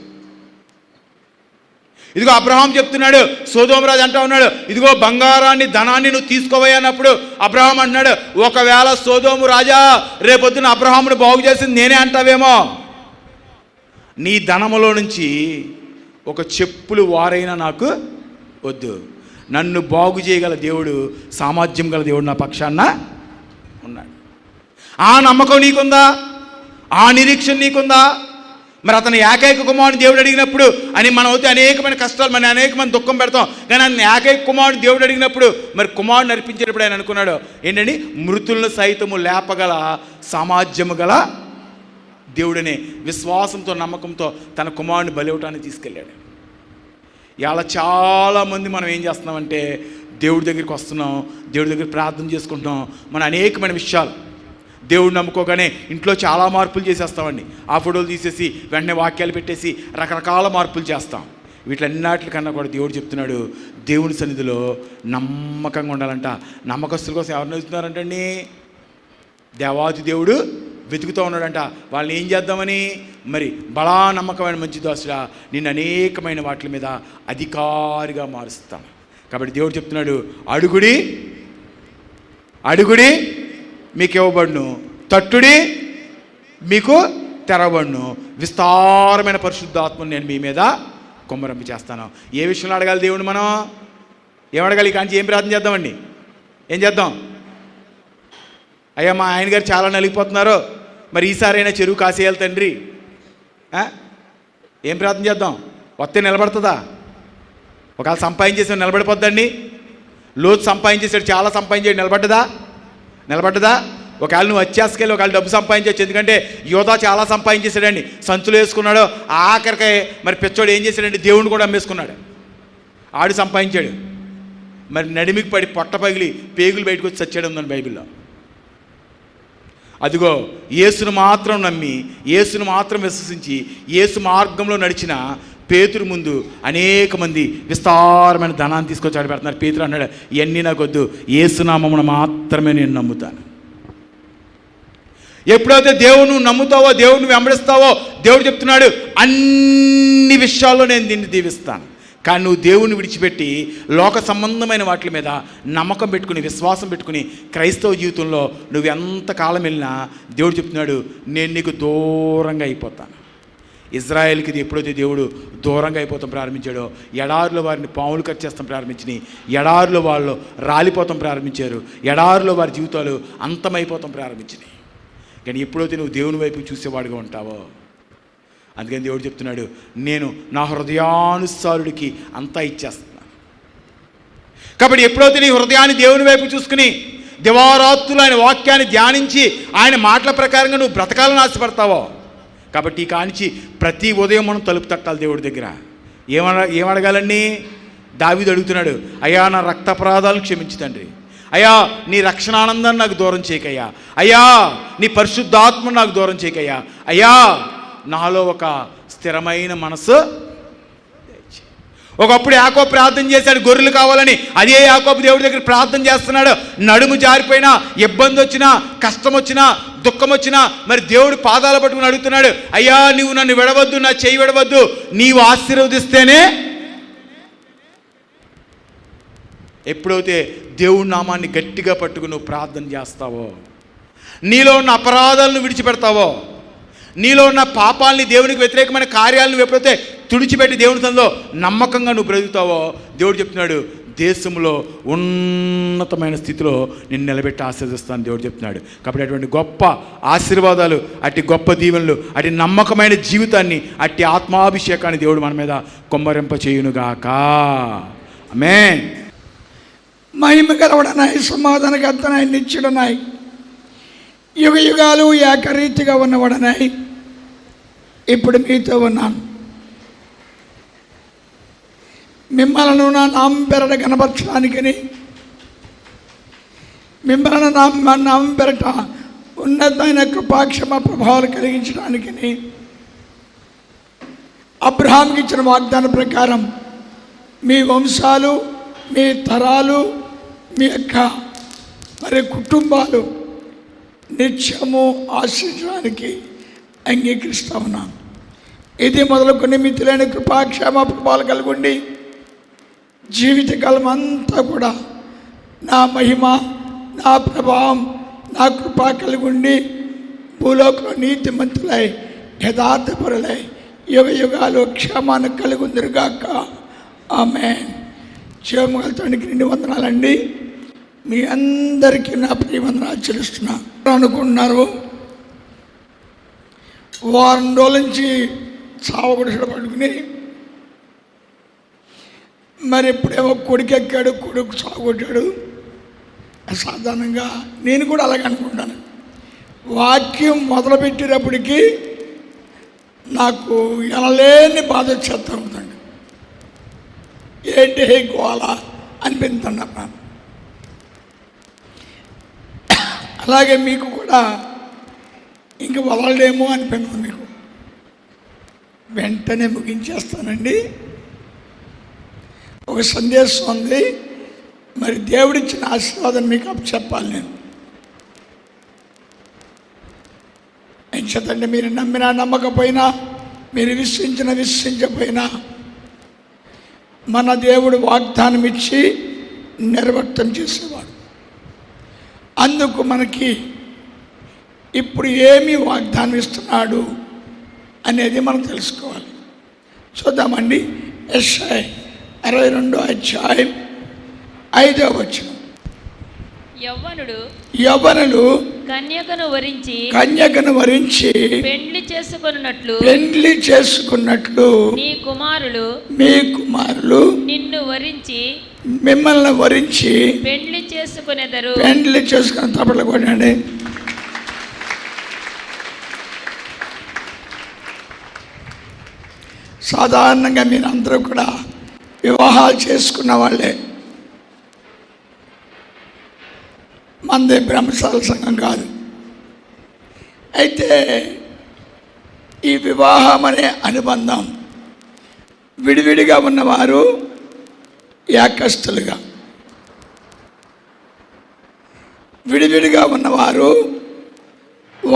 ఇదిగో అబ్రహాం చెప్తున్నాడు, సొదొమ రాజు అంటా ఉన్నాడు, ఇదిగో బంగారాన్ని ధనాన్ని నువ్వు తీసుకోవయ్యా అన్నప్పుడు అబ్రహాం అంటున్నాడు, ఒకవేళ సొదొమ రాజా రేపొద్దున అబ్రహామును బాగు చేసింది నేనే అంటావేమో, నీ ధనములో నుంచి ఒక చెప్పులు వారైనా నాకు వద్దు, నన్ను బాగు చేయగల దేవుడు, సామర్థ్యం గల దేవుడు నా పక్షాన ఉన్నాడు. ఆ నమ్మకం నీకుందా? ఆ నిరీక్షణ నీకుందా? మరి అతను ఏకైక కుమారుని దేవుడు అడిగినప్పుడు అని మనం అయితే అనేకమైన కష్టాలు, మన అనేకమైన దుఃఖం పెడతాం, కానీ ఆయన ఏకైక కుమారుని దేవుడు అడిగినప్పుడు మరి కుమారుని అర్పించేటప్పుడు ఆయన అనుకున్నాడు ఏంటండి, మృతులను సైతము లేపగల సామర్థ్యము గల దేవుడనే విశ్వాసంతో నమ్మకంతో తన కుమారుని బలి ఇవ్వటానికి తీసుకెళ్ళాడు. ఇలా చాలామంది మనం ఏం చేస్తున్నామంటే దేవుడి దగ్గరికి వస్తున్నాం, దేవుడి దగ్గర ప్రార్థన చేసుకుంటున్నాం, మన అనేకమైన విషయాలు దేవుడు నమ్ముకోగానే ఇంట్లో చాలా మార్పులు చేసేస్తామండి. ఆ ఫోటోలు తీసేసి వెంటనే వాక్యాలు పెట్టేసి రకరకాల మార్పులు చేస్తాం. వీటిలన్నిటికన్నా కూడా దేవుడు చెప్తున్నాడు, దేవుని సన్నిధిలో నమ్మకంగా ఉండాలంట. నమ్మకస్తుల కోసం ఎవరిని వెతుకుతున్నారంటండి? దేవాది దేవుడు వెతుకుతూ ఉన్నాడంట. వాళ్ళని ఏం చేద్దామని? మరి బలా నమ్మకమైన మంచి దాసుడా, నిన్ను అనేకమైన వాటి మీద అధికారిగా మారుస్తాను. కాబట్టి దేవుడు చెప్తున్నాడు, అడుగుడి అడుగుడి మీకు ఇవ్వబడును, తట్టుడి మీకు తెరవబడును, విస్తారమైన పరిశుద్ధాత్మను నేను మీ మీద కుమ్మరింప చేస్తాను. ఏ విషయంలో అడగాలి దేవుడు? మనం ఏమడగాలి? కానీ ఏం ప్రార్థన చేద్దామండి? ఏం చేద్దాం? అయ్యా మా ఆయన గారు చాలా నలిగిపోతున్నారు, మరి ఈసారైనా చెరువు కాసేయాలి తండ్రి. ఏం ప్రార్థన చేద్దాం? వస్తే నిలబడుతుందా? ఒకవేళ సంపాదించేసాడు నిలబడిపోద్దండి. లోతు సంపాదించేసాడు, చాలా సంపాదించాడు, నిలబడ్డదా? ఒకవేళ నువ్వు వచ్చేసుకెళ్ళి ఒకవేళ డబ్బు సంపాదించవచ్చు. ఎందుకంటే యోధా చాలా సంపాదించేసాడండి, సంచులు వేసుకున్నాడు. ఆఖరికి మరి పిచ్చోడు ఏం చేశాడండి, దేవుడిని కూడా అమ్మేసుకున్నాడు. ఆడు సంపాదించాడు, మరి నడిమికి పడి పొట్ట పగిలి పేగులు బయటకు వచ్చి చచ్చాడు ఉందని బైబిల్లో. అదిగో యేసును మాత్రం నమ్మి, యేసును మాత్రం విశ్వసించి, యేసు మార్గంలో నడిచిన పేతురు ముందు అనేక మంది విస్తారమైన ధనాన్ని తీసుకొచ్చి ఆడబెడుతున్నారు. పేతురు అన్నాడు, ఇవన్నీ నాకొద్దు, యేసునామమున మాత్రమే నేను నమ్ముతాను. ఎప్పుడైతే దేవుని నమ్ముతావో, దేవుని వెంబడిస్తావో, దేవుడు చెప్తున్నాడు అన్ని విషయాల్లో నేను దీన్ని దీవిస్తాను. కానీ నువ్వు దేవుని విడిచిపెట్టి లోక సంబంధమైన వాటి మీద నమ్మకం పెట్టుకుని, విశ్వాసం పెట్టుకుని క్రైస్తవ జీవితంలో నువ్వు ఎంతకాలం వెళ్ళినా దేవుడు చెప్తున్నాడు, నేను నీకు దూరంగా అయిపోతాను. ఇజ్రాయేల్కి ఎప్పుడైతే దేవుడు దూరంగా అయిపోతాం ప్రారంభించాడో, ఎడారిలో వారిని పాములు కట్ చేస్తాం ప్రారంభించినాయి, ఎడారిలో వాళ్ళు రాలిపోతాం ప్రారంభించారు, ఎడారిలో వారి జీవితాలు అంతమైపోతాం ప్రారంభించినాయి. కానీ ఎప్పుడైతే నువ్వు దేవుని వైపు చూసేవాడుగా ఉంటావో, అందుకని దేవుడు చెప్తున్నాడు, నేను నా హృదయానుసారుడికి అంతా ఇచ్చేస్తున్నాను. కాబట్టి ఎప్పుడైతే నీ హృదయాన్ని దేవుని వైపు చూసుకుని దివారాత్రులు ఆయన వాక్యాన్ని ధ్యానించి ఆయన మాటల ప్రకారంగా నువ్వు బ్రతకాలని ఆశపడతావో, కాబట్టి ఈ కానించి ప్రతి ఉదయం మనం తలుపు తట్టాలి దేవుడి దగ్గర. ఏమడగాలండి? దావీదు అడుగుతున్నాడు, అయ్యా నా రక్తాపరాధాలను క్షమించు తండ్రి, అయ్యా నీ రక్షణ ఆనందాన్ని నాకు దూరం చేయకయ్యా, అయ్యా నీ పరిశుద్ధాత్మను నాకు దూరం చేయకయ్యా, అయ్యా నాలో ఒక స్థిరమైన మనసు. ఒకప్పుడు యాకోబు ప్రార్థన చేశాడు గొర్రెలు కావాలని, అదే యాకోబు దేవుడి దగ్గర ప్రార్థన చేస్తున్నాడు. నడుము జారిపోయినా, ఇబ్బంది వచ్చినా, కష్టం వచ్చినా, దుఃఖం వచ్చినా మరి దేవుడు పాదాలు పట్టుకుని అడుగుతున్నాడు, అయ్యా నువ్వు నన్ను విడవద్దు, నా చేయి విడవద్దు, నీవు ఆశీర్వదిస్తేనే. ఎప్పుడైతే దేవుడి నామాన్ని గట్టిగా పట్టుకుని నువ్వు ప్రార్థన చేస్తావో, నీలో ఉన్న అపరాధాలను విడిచిపెడతావో, నీలో ఉన్న పాపాలని, దేవునికి వ్యతిరేకమైన కార్యాలను ఎప్పుడైతే తుడిచిపెట్టి దేవుని సన్నిధిలో నమ్మకంగా నువ్వు బ్రతుకుతావో, దేవుడు చెప్తున్నాడు దేశంలో ఉన్నతమైన స్థితిలో నిన్ను నిలబెట్టి ఆశీర్వదిస్తాను దేవుడు చెప్తున్నాడు. కాబట్టి అటువంటి గొప్ప ఆశీర్వాదాలు, అట్టి గొప్ప దీవెనలు, అట్టి నమ్మకమైన జీవితాన్ని, అట్టి ఆత్మాభిషేకాన్ని దేవుడు మన మీద కొమ్మరింప చేయునుగాక. ఆమేన్. మహిమ కలవడనాయి, సమాధానకర్తనాయి, నిత్యుడనాయి, యుగ యుగాలు ఏకరీతిగా ఉన్నవాడనాయి ఇప్పుడు మీతో ఉన్నాను. మిమ్మల్ని నా నామం పేరట కనపరచడానికని, మిమ్మల్ని నామం పేరట ఉన్నతమైన కృపాక్షమ ప్రభావాలు కలిగించడానికని అబ్రహాంకి ఇచ్చిన వాగ్దాన ప్రకారం మీ వంశాలు, మీ తరాలు, మీ యొక్క మరి కుటుంబాలు నిత్యము ఆశించడానికి అంగీకరిస్తూ ఉన్నాను. ఇది మొదలుకొని మితిలేని కృపాక్షేమ ప్రభావాలు కలుగుండి జీవితకాలం అంతా కూడా నా మహిమ, నా ప్రభావం, నా కృప కలుగుండి భూలోకంలో నీతిమంతులై యథార్థపరులై యుగ యుగాలు క్షేమాన్ని కలుగుందిరుగాక. ఆమేన్. జీవముగలతానికి 2 వందనాలండి. మీ అందరికీ నా ప్రియవందనాలు చెల్లిస్తున్నా. అనుకుంటున్నారు వారం రోజుల నుంచి చావగొడిసడ పడుకుని మరి ఇప్పుడేమో కొడుకు ఎక్కాడు, కొడుకు సాగొట్టాడు. సాధారణంగా నేను కూడా అలాగే అనుకుంటాను. వాక్యం మొదలుపెట్టేటప్పటికి నాకు ఎనలేని బాధ వచ్చేస్తూ ఉందండి. ఏంటి గోళ అనిపిస్తున్నా. అలాగే మీకు కూడా ఇంక వదలడేమో అనిపించింది. మీకు వెంటనే ముగించేస్తానండి. ఒక సందేశం ఉంది, మరి దేవుడిచ్చిన ఆశీర్వాదం మీకు చెప్పాలి. నేను ఏం చేతండి, మీరు నమ్మినా నమ్మకపోయినా, మీరు విశ్వసించకపోయినా మన దేవుడు వాగ్దానం ఇచ్చి నిర్వర్తన చేసేవాడు. అందుకు మనకి ఇప్పుడు ఏమి వాగ్దానం ఇస్తున్నాడు అనేది మనం తెలుసుకోవాలి. చూద్దామండి. యెషయా 62వ అధ్యాయం 5వ వచనం. యవ్వనులు కన్యకను వరించి పెండ్లి చేసుకున్నట్లు మీ కుమారులు మిమ్మల్ని వరించి పెండ్లి చేసుకుని తప్పట్లు కొనండి. సాధారణంగా మీరందరూ కూడా వివాహాలు చేసుకున్న వాళ్ళే. మనదే బ్రహ్మశాల సంఘం కాదు. అయితే ఈ వివాహం అనే అనుబంధం విడివిడిగా ఉన్నవారు ఏకస్తులుగా, విడివిడిగా ఉన్నవారు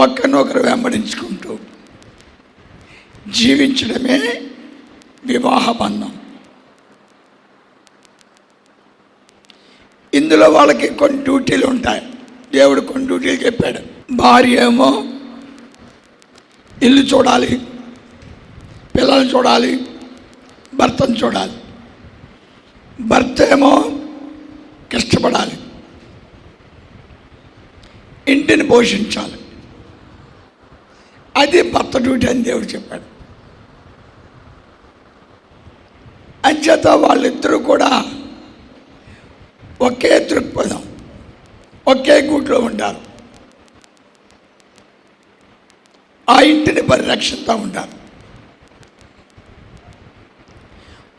ఒకరినొకరు వెంబడించుకుంటూ జీవించడమే వివాహ బంధం. ఇందులో వాళ్ళకి కొన్ని డ్యూటీలు ఉంటాయి. దేవుడు కొన్ని డ్యూటీలు చెప్పాడు. భార్య ఏమో ఇల్లు చూడాలి, పిల్లల్ని చూడాలి, భర్తను చూడాలి. భర్త ఏమో కష్టపడాలి, ఇంటిని పోషించాలి. అది భర్త డ్యూటీ అని దేవుడు చెప్పాడు. అంచేత వాళ్ళిద్దరూ కూడా ఒకే దృక్పథం, ఒకే గూట్లో ఉంటారు. ఆ ఇంటిని పరిరక్షిస్తూ ఉంటారు.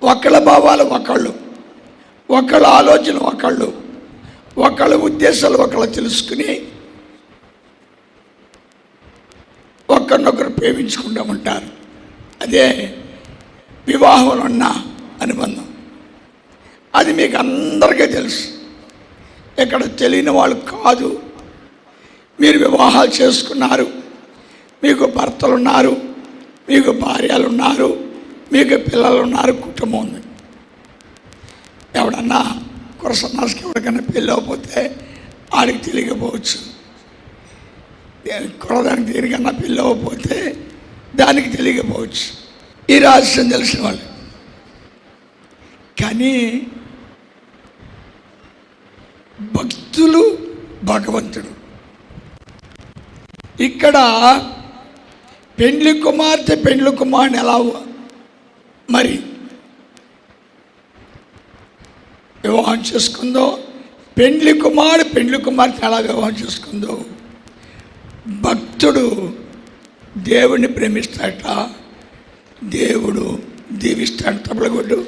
ఒకళ్ళ భావాలు ఒకళ్ళు, ఒకళ్ళ ఆలోచన ఒకళ్ళు, ఒకళ్ళ ఉద్దేశాలు ఒకళ్ళు తెలుసుకుని ఒకరినొకరు ప్రేమించుకుంటూ ఉంటారు. అదే వివాహంలో ఉన్న అనుబంధం. అది మీకు అందరికీ తెలుసు. ఇక్కడ తెలియని వాళ్ళు కాదు. మీరు వివాహాలు చేసుకున్నారు, మీకు భర్తలు ఉన్నారు, మీకు భార్యలు ఉన్నారు, మీకు పిల్లలు ఉన్నారు, కుటుంబం ఉంది. ఎవడన్నా కురసన్నాసుకి ఎవరికైనా పెళ్ళి అవ్వకపోతే ఆడికి తెలియకపోవచ్చు, కురదానికి దేనికన్నా పెళ్ళి అవ్వకపోతే దానికి తెలియకపోవచ్చు, ఈ రహస్యం తెలిసిన వాళ్ళు. కానీ భక్తులు భగవంతుడు. ఇక్కడ పెండ్లి కుమార్తె పెండ్లి కుమారుని ఎలా మరి వివాహం చేసుకుందో, పెండ్లి కుమార్తె ఎలా వివాహం చేసుకుందో, భక్తుడు దేవుడిని ప్రేమిస్తాడట, దేవుడు దీవిస్తాడు. తప్పలగొడ్డు.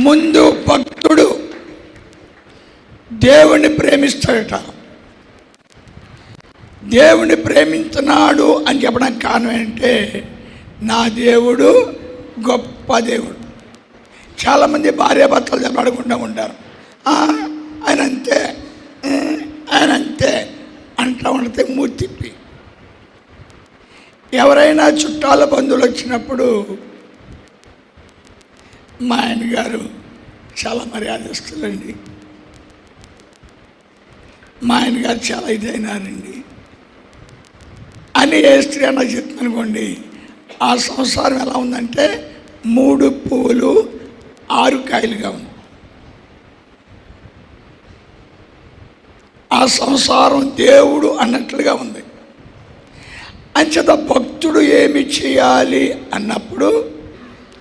ముందు భక్తుడు దేవుణ్ణి ప్రేమిస్తాడట. దేవుణ్ణి ప్రేమించున్నాడు అని చెప్పడానికి కారణం ఏంటంటే, నా దేవుడు గొప్ప దేవుడు. చాలామంది భార్యాభర్తలు దెబ్బలాడుకుంటూ ఉంటారు. ఆయన అంతే, ఆయన అంతే అంటూ ఉంటే మూర్తిప్పి. ఎవరైనా చుట్టాల బంధువులు వచ్చినప్పుడు మా ఆయన గారు చాలా మర్యాదస్తులండి, మా ఆయన గారు చాలా ఇదైనారండి అని ఏ స్త్రీ అన్నా చెప్తుంది అనుకోండి, ఆ సంసారం ఎలా ఉందంటే 3 పువ్వులు 6 కాయలుగా ఉంది. ఆ సంసారం దేవుడు అన్నట్లుగా ఉంది. అంచేత భక్తుడు ఏమి చేయాలి అన్నప్పుడు,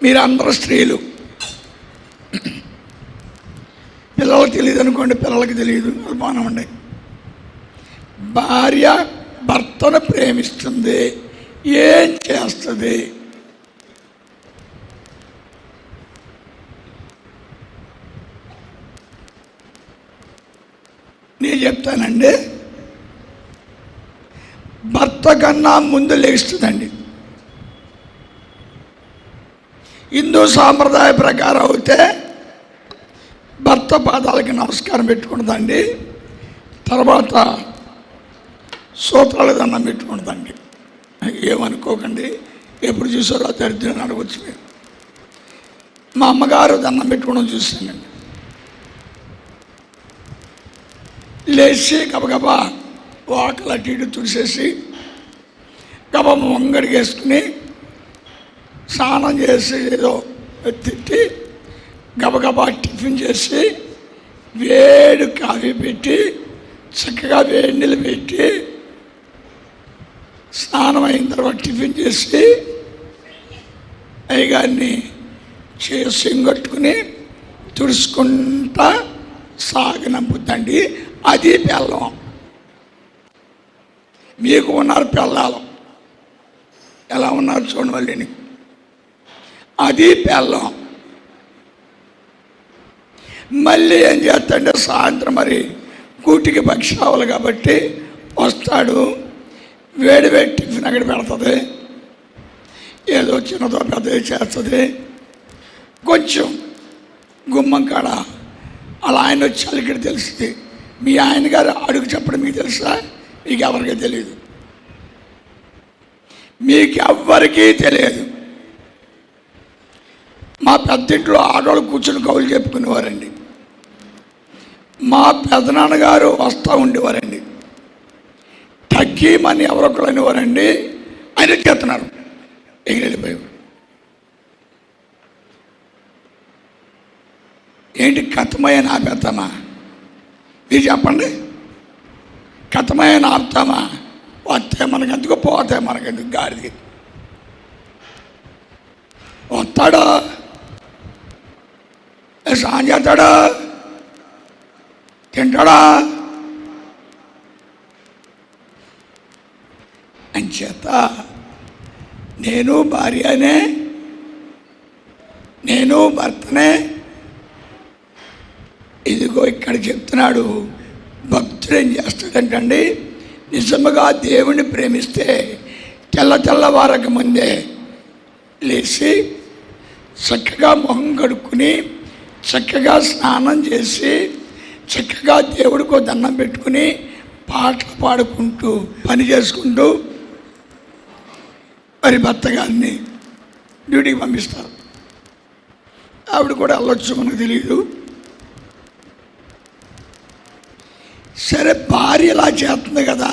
మీరు అందరూ స్త్రీలు, పిల్లలకు తెలియదు అనుకోండి, పిల్లలకి తెలియదు, అనుమానం. భార్య భర్తను ప్రేమిస్తుంది, ఏం చేస్తుంది? నేను చెప్తానండి. భర్త కన్నా ముందు లేస్తుందండి. హిందూ సాంప్రదాయ ప్రకారం అయితే భర్త పాదాలకి నమస్కారం పెట్టుకుంటుందండి, తర్వాత సూత్రాల దండం పెట్టుకుంటుందండి. ఏమనుకోకండి, ఎప్పుడు చూసారో దరిద్రం అడగచ్చు. మీరు మా అమ్మగారు దండం పెట్టుకోవడం చూసానండి. లేచి గబగబా వాకలు అటు ఇటు తుడిసేసి గబా ముంగడికి వేసుకుని స్నానం చేసి ఏదో తిట్టి గబగబా టిఫిన్ చేసి వేడి కాఫీ పెట్టి చక్కగా వేడి నీళ్ళు పెట్టి స్నానం అయిన తర్వాత టిఫిన్ చేసి అయ్యగారిని చేసి కట్టుకుని తుడుచుకుంటా సాగనంపుద్దండి. అది పెళ్ళం. మీకు ఉన్నారు పెళ్ళాలు, ఎలా ఉన్నారు చూడండి వాళ్ళని. అది పెళ్ళం. మళ్ళీ ఏం చేస్తాడంటే సాయంత్రం మరి కూటికి భక్షి అవ్వాలి కాబట్టి వస్తాడు, వేడి వేడి టిఫిన్ అక్కడ పెడుతుంది, ఏదో చిన్నదో పెద్దది చేస్తుంది. కొంచెం గుమ్మం కాడ అలా ఆయన వచ్చి అలికిడి తెలిసింది. మీ ఆయన గారు అడుగు చెప్పడం మీకు తెలుసా? మీకు ఎవరికీ తెలియదు, మీకు ఎవ్వరికీ తెలియదు. మా పెద్దింట్లో ఆడవాళ్ళు కూర్చుని కవులు చెప్పుకునేవారండి. మా పెదనాన్నగారు వస్తూ ఉండేవారండి. తగ్గీమని ఎవరొకరు అనేవారండి, ఆయన చేస్తున్నారు ఎగిరెళ్ళిపోయారు. ఏంటి కథమయ్యని ఆపేద్దామా? మీరు చెప్పండి, కథమయ్యని ఆపుతామా? వస్తే మనకెందుకు, పోతే మనకెందుకు? గాడిది వస్తాడా, స్నానం చేస్తాడా, తింటాడా? అంచేత నేను భార్యనే, నేను భర్తనే. ఇదిగో ఇక్కడ చెప్తున్నాడు, భక్తుడు ఏం చేస్తాడంటండి, నిజముగా దేవుణ్ణి ప్రేమిస్తే తెల్లవారక ముందే లేచి చక్కగా మొహం కడుక్కుని చక్కగా స్నానం చేసి చక్కగా దేవుడికో దండం పెట్టుకుని పాటలు పాడుకుంటూ పని చేసుకుంటూ మరి భర్త గారిని డ్యూటీకి పంపిస్తారు. ఆవిడ కూడా వెళ్ళొచ్చు, మనకు తెలియదు. సరే, భార్య ఇలా చేస్తుంది కదా,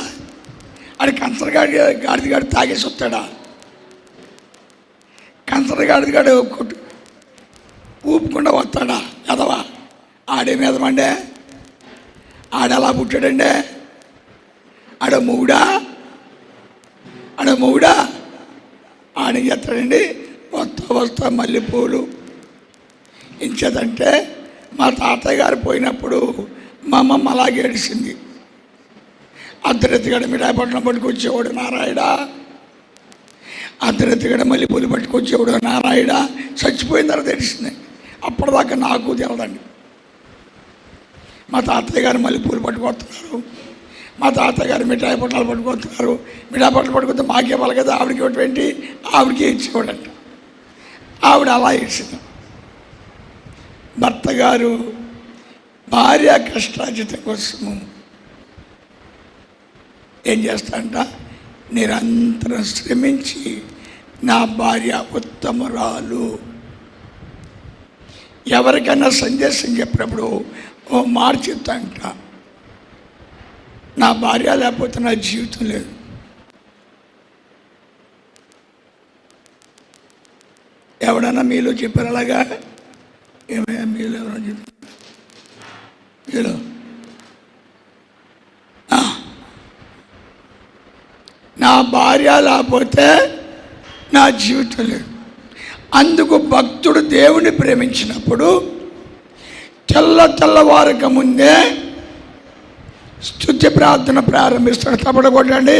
అది గాడిదగాడు తాగేసి వస్తాడా? గాడిదగాడు ఊపుకుండా వస్తాడా? ఎదవా ఆడే మీదమండే, ఆడెలా పుట్టాడండే? ఆడ మొగుడా ఆడేం చేస్తాడండి? వస్తా మల్లెపూలు ఇంచేదంటే, మా తాతయ్య గారు పోయినప్పుడు మా అమ్మమ్మ అలాగే ఏడిసింది. అర్ధరాత్రిగడ మిఠాయిపట్నం పట్టుకొచ్చేవాడు నారాయణ, అర్ధరాత్రిగడ మల్లెపూలు పట్టుకొచ్చేవాడు నారాయణ. చచ్చిపోయిన తర్వాత ఏడిసింది. అప్పటిదాకా నాకు తెలదండి. మా తాతయ్య గారు మల్లెపూలు పట్టుకొస్తున్నారు, మా తాతయ్య గారు మిఠాయి పట్టాలు పట్టుకొస్తున్నారు. మిఠాయి పట్టాలు పట్టుకొస్తే మాకే ఇవ్వాలి కదా, ఆవిడకి ఇవ్వటండి, ఆవిడకి ఇచ్చేవాడంట. ఆవిడ అలా ఇచ్చింది. భర్త గారు భార్య కష్టార్జిత కోసము ఏం చేస్తాడంట? నిరంతరం శ్రమించి నా భార్య ఉత్తమురాలు. ఎవరికైనా సందేశం చెప్పినప్పుడు ఓ మాట చెప్తాంట, నా భార్య లేకపోతే నా జీవితం లేదు. ఎవడన్నా మీలో చెప్పారు అలాగా? ఏమయ్యా మీలో ఎవరైనా చెప్పారు? మీలో నా భార్య లేకపోతే నా జీవితం లేదు. అందుకు భక్తుడు దేవుని ప్రేమించినప్పుడు తెల్లవారక ముందే స్తుతి ప్రార్థన ప్రారంభిస్తాడు. తప్పడు కొట్టండి.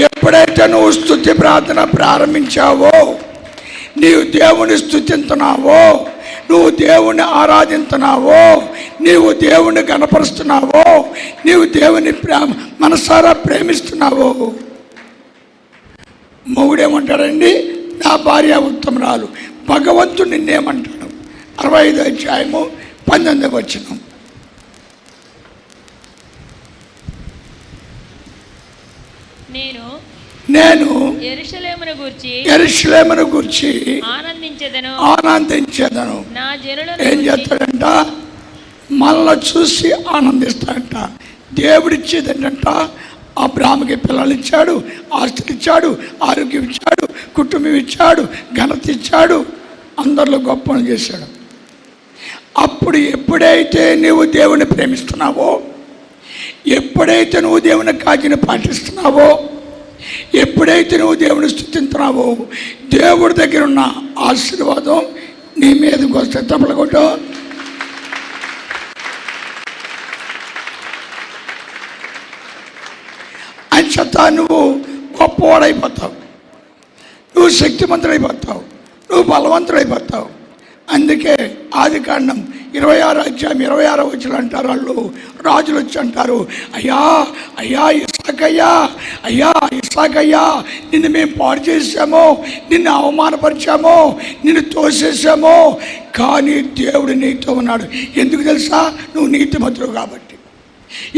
ఎప్పుడైతే నువ్వు స్తుతి ప్రార్థన ప్రారంభించావో, నీవు దేవుని స్తుతిస్తున్నావో, నువ్వు దేవుని ఆరాధిస్తున్నావో, నీవు దేవుని కనపరుస్తున్నావో, నీవు దేవుని మనసారా ప్రేమిస్తున్నావో, మొగుడేమంటాడండి? నా భార్య ఉత్తమరాలు. భగవంతుడు నిన్నేమంటాడు? 65 అధ్యాయము 19వ వచనం. నేను యెరూషలేమును గూర్చి ఆనందించెదను. ఏం చేస్తాడంట? మనల్ని చూసి ఆనందిస్తాడంట. దేవుడిచ్చేది ఏంటంట? అబ్రాహాముకి పిల్లలు ఇచ్చాడు, ఆస్తులు ఇచ్చాడు, ఆరోగ్యం ఇచ్చాడు, కుటుంబం ఇచ్చాడు, ఘనత ఇచ్చాడు, అందరిలో గొప్పను చేశాడు. అప్పుడు ఎప్పుడైతే నువ్వు దేవుని ప్రేమిస్తున్నావో, ఎప్పుడైతే నువ్వు దేవుని కాజీని పాటిస్తున్నావో, ఎప్పుడైతే నువ్వు దేవుని స్తుతిస్తున్నావో, దేవుడి దగ్గర ఉన్న ఆశీర్వాదం నీ మీదకి వస్తే తప్పలకొట్టు. అంచేత నువ్వు గొప్పవాడైపోతావు, నువ్వు శక్తిమంతుడైపోతావు, నువ్వు బలవంతుడైపోతావు. అందుకే ఆదికాండం 26వ అధ్యాయం 26వ వచనం అంటారు, వాళ్ళు రాజులు వచ్చి అంటారు, అయ్యా అయ్యా ఇస్సాకయ్యా, అయ్యా ఇస్సాకయ్యా, నిన్ను మేము పాడు చేసామో, నిన్ను అవమానపరిచామో, నిన్ను తోసేసామో, కానీ దేవుడు నీతో ఉన్నాడు. ఎందుకు తెలుసా? నువ్వు నీతిమంతుడు కాబట్టి.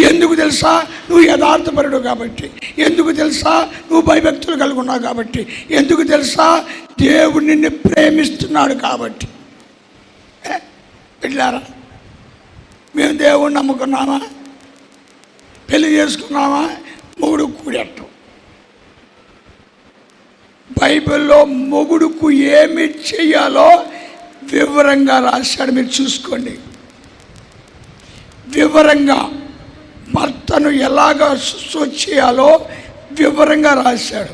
ఎందుకు తెలుసా? నువ్వు యథార్థపరుడు కాబట్టి. ఎందుకు తెలుసా? నువ్వు భయభక్తులు కలిగి ఉన్నావు కాబట్టి. ఎందుకు తెలుసా? దేవుడు నిన్ను ప్రేమిస్తున్నాడు కాబట్టి. బిడ్డలారా, మేము దేవుడిని నమ్ముకున్నామా? పెళ్లి చేసుకున్నామా? మొగుడు కూడెట్టం. బైబిల్లో మొగుడుకు ఏమి చెయ్యాలో వివరంగా రాశాడు, మీరు చూసుకోండి. వివరంగా భర్తను ఎలాగ శుశ్రూష చేయాలో వివరంగా రాశాడు.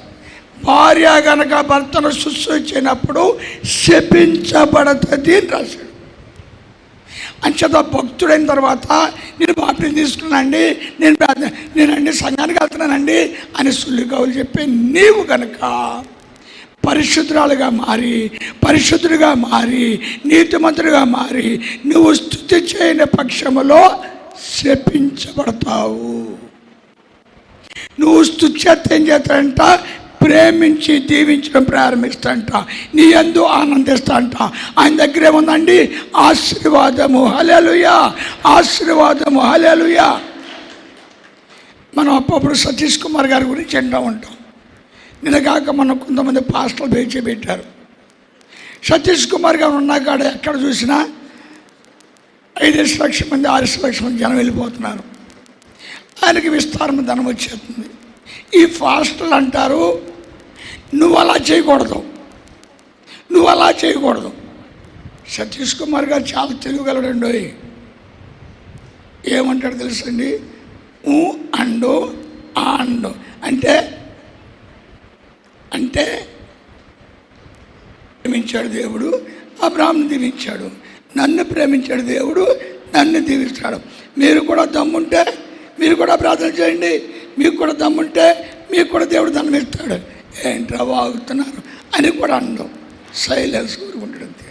భార్య గనక భర్తను శుశ్రూష చేయనప్పుడు శపించబడుతుంది అని రాశాడు. అంచేత భక్తుడైన తర్వాత నేను బాప్టిజం తీసుకున్నానండి, నేనండి సంఘానికి వెళ్తున్నానండి అని సుల్లికవులు చెప్పి నీవు కనుక పరిశుద్ధురాలుగా మారి, పరిశుద్ధుడిగా మారి, నీతిమంతుడిగా మారి నువ్వు స్తుతి చేయని పక్షములో శపించబడతావు. నువ్వు స్తుతి చేస్తే ఏం చేస్తాడంట? ప్రేమించి దీవించడం ప్రారంభిస్తాంట, నీ యందు ఆనందిస్తాంట. ఆయన దగ్గర ఏముందండి? ఆశీర్వాదము. హల్లెలూయా, ఆశీర్వాదము. హల్లెలూయా. మనం అప్పుడప్పుడు సతీష్ కుమార్ గారి గురించి వింటూ ఉంటాం. నిన్నగాక మనం కొంతమంది పాస్టర్లు పేచి పెట్టారు. సతీష్ కుమార్ గారు ఉన్నాకాడ ఎక్కడ చూసినా 5 లక్షల మంది 6 లక్షల మంది జనం వెళ్ళిపోతున్నారు. ఆయనకి విస్తారమైన ధనం వచ్చేస్తుంది. ఈ పాస్టర్లు అంటారు, నువ్వు అలా చేయకూడదు, నువ్వు అలా చేయకూడదు. సతీష్ కుమార్ గారు చాలా తెలియగలడండి. ఏమంటాడు తెలుసండి? ఊ అండు ఆ అండు అంటే అంటే ప్రేమించాడు దేవుడు, అబ్రాహామును దీవించాడు. నన్ను ప్రేమించాడు దేవుడు, నన్ను దీవిస్తాడు. మీరు కూడా దమ్ముంటే మీరు కూడా ప్రార్థన చేయండి. మీకు కూడా దమ్ముంటే మీకు కూడా దేవుడు దండం ఇస్తాడు. ఏంట్రా వాగుతున్నారు అని కూడా అనడం, సైలెన్స్ ఊరుకుంటాడు. అంతే.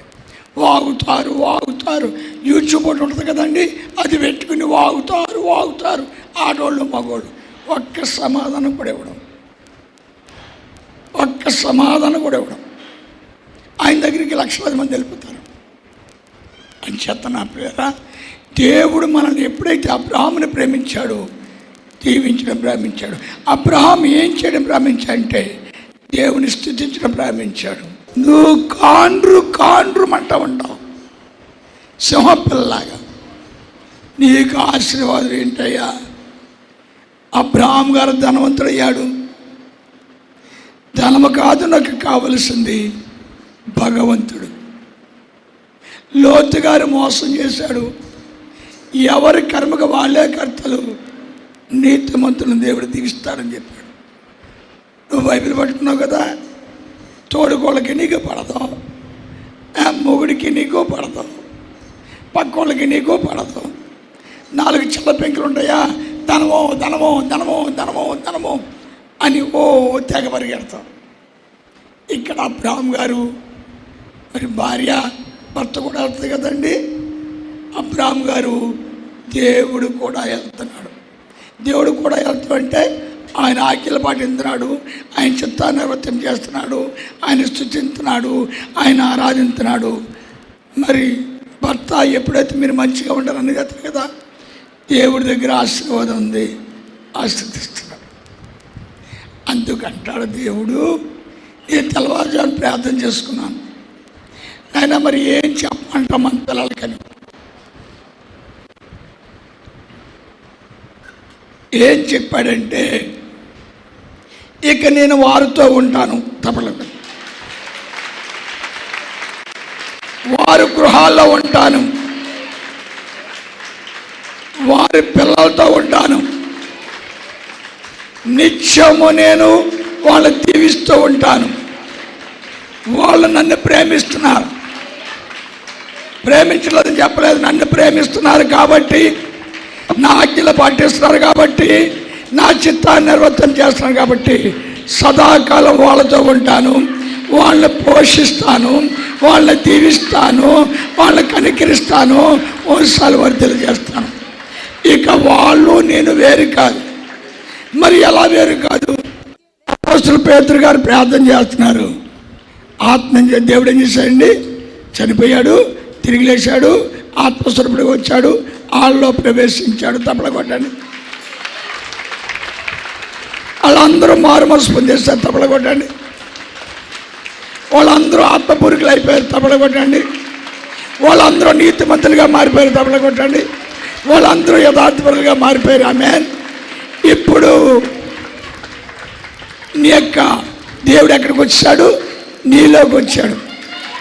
వాగుతారు వాగుతారు. యూట్యూబ్ ఒకటి ఉంటుంది కదండి, అది పెట్టుకుని వాగుతారు వాగుతారు. ఆడోళ్ళు మగోళ్ళు ఒక్క సమాధానం కూడా ఇవ్వడం, ఒక్క సమాధానం కూడా ఇవ్వడం. ఆయన దగ్గరికి లక్షలాది మంది వెళ్ళిపోతారు. అని చేత నా పేర దేవుడు మనల్ని ఎప్పుడైతే అబ్రహాముని ప్రేమించాడో దీవించడం ప్రారంభించాడు. అబ్రహాం ఏం చేయడం ప్రారంభించాడంటే దేవుని స్తుతించడం ప్రారంభించాడు. నువ్వు కాండ్రు కాండ్రు మంట ఉంటావు సింహపిల్లలాగా. నీకు ఆశీర్వాదం ఏంటయ్యా? అబ్రహాం గారు ధనవంతుడయ్యాడు. ధనము కాదు నాకు కావలసింది భగవంతుడు. లోతు గారు మోసం చేశాడు. ఎవరి కర్మకు వాళ్ళే కర్తలు, నీతిమంతులను దేవుడు దీవిస్తాడని చెప్పాడు. నువ్వు బైబిల్ పట్టుకున్నావు కదా, తోడుకోళ్ళకి నీకు పడదు, మొగుడికి నీకు పడదు, పక్కోళ్ళకి నీకు పడదు. 4 చిల్ల పెంకులు ఉంటాయా, ధనమో ధనమో ధనమో ధనమో ధనమో అని తెగ పరిగెడతాం. ఇక్కడ అబ్రహాం గారు మరి భార్య భర్త కూడా వెళ్తుంది కదండి. అబ్రహాం గారు దేవుడు కూడా వెళ్తున్నాడు. దేవుడు కూడా వెళ్తాడంటే ఆయన ఆజ్ఞలు పాటిస్తున్నాడు, ఆయన చిత్తాన్ని నిర్వర్తన చేస్తున్నాడు, ఆయన స్తుతిస్తున్నాడు, ఆయన ఆరాధిస్తున్నాడు. మరి భర్త ఎప్పుడైతే మీరు మంచిగా ఉండాలని చెప్తారు కదా, దేవుడి దగ్గర ఆశీర్వాదం ఉంది, ఆశీర్వదిస్తున్నాడు. అందుకంటాడు దేవుడు, నేను తెల్లవారుజామున ప్రార్థన చేసుకున్నాను, ఆయన మరి ఏం చెప్పమంటాం మన పిల్లలకని. ఏం చెప్పాడంటే, ఇక నేను వారితో ఉంటాను, తప్పలేదు, వారి గృహాల్లో ఉంటాను, వారి పిల్లలతో ఉంటాను, నిత్యము నేను వాళ్ళని దీవిస్తూ ఉంటాను. వాళ్ళు నన్ను ప్రేమిస్తున్నారు, ప్రేమించలేదని చెప్పలేదు, నన్ను ప్రేమిస్తున్నారు కాబట్టి, నా ఆజ్ఞలు పాటిస్తున్నారు కాబట్టి, నా చిత్తాన్ని నిర్వర్తన చేస్తున్నారు కాబట్టి సదాకాలం వాళ్ళతో ఉంటాను, వాళ్ళని పోషిస్తాను, వాళ్ళని దీవిస్తాను, వాళ్ళని కనికరిస్తాను, ఓసారి వర్ధలు చేస్తాను. ఇక వాళ్ళు నేను వేరు కాదు. మరి ఎలా వేరు కాదు? అపోస్తలుడు పేతురు గారు ప్రార్థన చేస్తున్నారు. ఆత్మ దేవుడు ఏం చేశాడండి? చనిపోయాడు, తిరిగి లేచాడు, ఆత్మస్వరూపుడిగా వచ్చాడు, వాళ్ళలో ప్రవేశించాడు. తప్పల కొట్టండి. వాళ్ళందరూ మారు మనసు పొందేస్తారు. తప్పల కొట్టండి. వాళ్ళందరూ ఆత్మపూరికులు అయిపోయారు. తప్పల కొట్టండి. వాళ్ళందరూ నీతిమంతులుగా మారిపోయారు. తప్పల కొట్టండి. వాళ్ళందరూ యథార్థపరులుగా మారిపోయారు. ఆమేన్. ఇప్పుడు నీ యొక్క దేవుడు ఎక్కడికి వచ్చాడు? నీలోకి వచ్చాడు.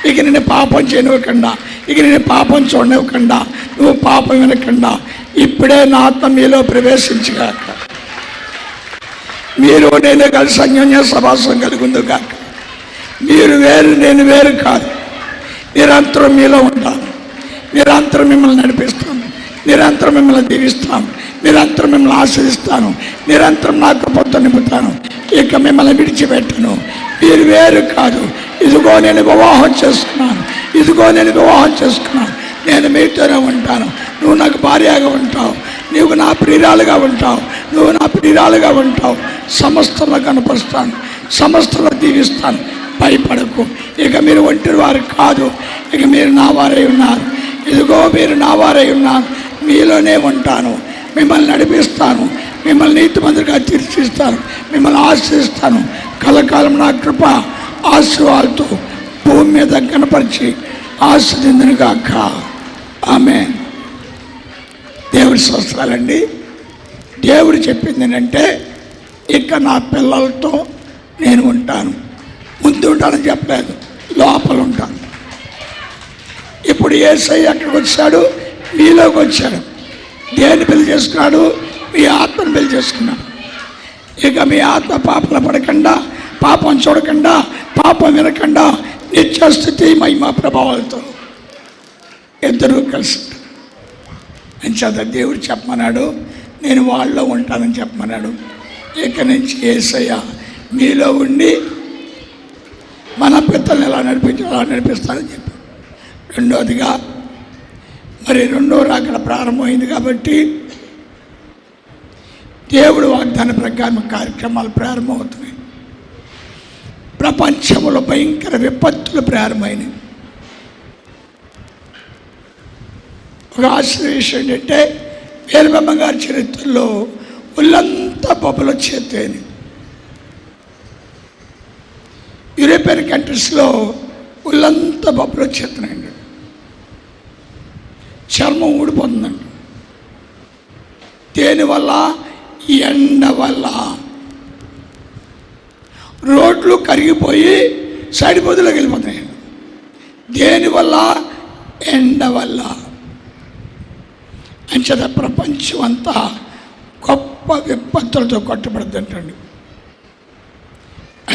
ఇక నేను పాపం చేయనివ్వకుండా, ఇక నేను పాపం చూడనివ్వకుండా, నువ్వు పాపం వినకుండా ఇప్పుడే నా ఆత్మ మీలో ప్రవేశించగాక, మీరు నేను కలిసి అన్యోన్య సమాసం కలుగుందు కాక. మీరు వేరు, నేను వేరు కాదు. నిరంతరం మీలో ఉంటాను, నిరంతరం మిమ్మల్ని నడిపిస్తాను, నిరంతరం మిమ్మల్ని దీవిస్తాను, నిరంతరం మిమ్మల్ని ఆశ్రయిస్తాను, నిరంతరం నా కృపతో నింపుతాను. ఇక మిమ్మల్ని విడిచిపెట్టను. మీరు వేరు కాదు. ఇదిగో నేను వివాహం చేసుకున్నాను, ఇదిగో నేను వివాహం చేసుకున్నాను, నేను మీతోనే ఉంటాను. నువ్వు నాకు భార్యగా ఉంటావు, నువ్వు నా ప్రియురాలుగా ఉంటావు, నువ్వు నా ప్రియురాలుగా ఉంటావు. సమస్తంలో కనపరుస్తాను. సమస్తలో దీవిస్తాను, భయపడకు. ఇక మీరు ఒంటరి వారు కాదు, ఇక మీరు నా వారై ఉన్నారు. ఇదిగో మీరు నా వారై ఉన్నారు, మీలోనే ఉంటాను, మిమ్మల్ని నడిపిస్తాను, మిమ్మల్ని నీతిమంతులుగా తీర్చిస్తాను, మిమ్మల్ని ఆశిస్తాను. కలకాలం నా కృప ఆశీర్వాదాలతో భూమి మీద కనపరిచి ఆశీర్వదించునుగాక. ఆమేన్. దేవుడి స్తోత్రాలండి. దేవుడు చెప్పింది ఏంటంటే, ఇక నా పిల్లలతో నేను ఉంటాను. ముందు ఉంటానని చెప్పలేదు, లోపల ఉంటాను. ఇప్పుడు యేసయ్య అక్కడికి వచ్చాడు, మీలోకి వచ్చాడు. దేన్ని పెళ్లి చేసుకున్నాడు? మీ ఆత్మను పెళ్లి చేసుకున్నాడు. ఇక మీ ఆత్మ పాపలు పడకుండా, పాపం చూడకుండా, పాపం వినకుండా నిత్యస్థితి మహిమ ప్రభావాలతో ఇద్దరూ కలిసి అంచేత దేవుడు చెప్పమన్నాడు, నేను వాళ్ళలో ఉంటానని చెప్పమన్నాడు. ఇక నుంచి యేసయ్య మీలో ఉండి మన పిల్లల్ని ఎలా నడిపించాలో అలా నడిపిస్తానని చెప్పి. రెండోదిగా మరి రెండో రాకడ ప్రారంభమైంది కాబట్టి దేవుడు వాగ్దాన ప్రకారం కార్యక్రమాలు ప్రారంభమవుతున్నాయి. ప్రపంచంలో భయంకర విపత్తులు ప్రారంభమైనవి. ఒక ఆశ్చర్య విషయం ఏంటంటే, వేలమ్మ గారి చరిత్రలో ఒళ్ళంతా బొబ్బలు వచ్చేది. యూరోపియన్ కంట్రీస్లో ఒళ్ళంతా బొబ్బలు వచ్చేస్తున్నాయండి, చర్మం ఊడిపోతుందండి. దేనివల్ల? ఎండ వల్ల. రోడ్లు కరిగిపోయి సైడ్ బొద్దులోకి వెళ్ళిపోతున్నాయి. దేనివల్ల? ఎండ వల్ల. అంచేత ప్రపంచం అంతా గొప్ప విపత్తులతో కొట్టబడుతుంటండి.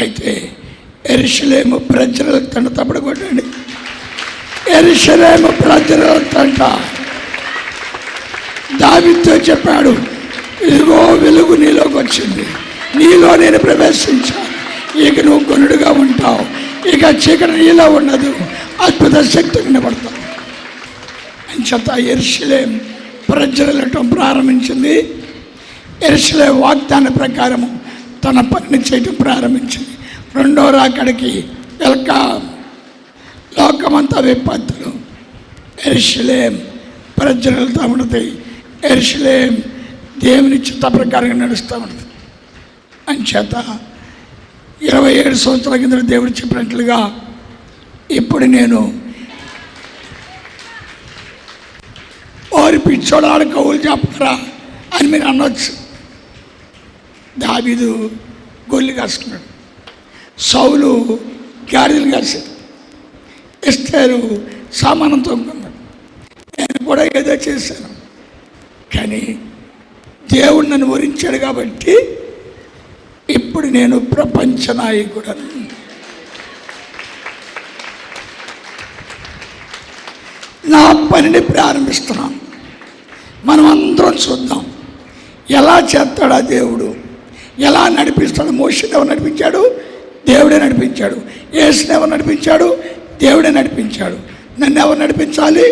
అయితే యెరూషలేము ప్రజల తంట తప్పుడు కొట్టండి. యెరూషలేము ప్రజల తంట. దావీదుతో చెప్పాడు, ఇదిగో వెలుగు నీలోకి వచ్చింది, నీలో నేను ప్రవేశించాను, ఇక నువ్వు గొనుడుగా ఉంటావు, ఇక చీకటి నీలో ఉండదు, అద్భుత శక్తి నిలబడతావు. అంచేత యెరూషలేము ప్రజలటం ప్రారంభించింది. యెరూషలేము వాగ్దాన ప్రకారము తన పనిని చేయటం ప్రారంభించింది. రెండో రాకడికి వెల్కమ్. లోకమంతా విపత్తులు, యెరూషలేము ప్రజలతో ఉన్నది. యెరూషలేము దేవుని చిత్త ప్రకారంగా నడుస్తూ ఉన్నది. అంచేత 27 సంవత్సరాల కింద దేవుడు చెప్పినట్లుగా ఇప్పుడు నేను ఓరి పిచ్చోడాడు కవులు చెప్పరా అని మీరు అనొచ్చు. దావీదు గొల్లి కాసుకున్నాడు, సౌలు గాడిదలు కాసాడు, ఎస్తేరు సామానం తొంగుకున్నాడు. నేను కూడా ఏదో చేశాను, కానీ దేవుడు నన్ను వరించాడు కాబట్టి ఇప్పుడు నేను ప్రపంచ నాయకుడను. నా పనిని ప్రారంభిస్తున్నాను. మనం అందరం చూద్దాం ఎలా చేస్తాడా దేవుడు, ఎలా నడిపిస్తాడు. మోషేని ఎవరు నడిపించాడు? దేవుడే నడిపించాడు. యేసుని ఎవరు నడిపించాడు? దేవుడే నడిపించాడు. నన్ను ఎవరు నడిపించాలి?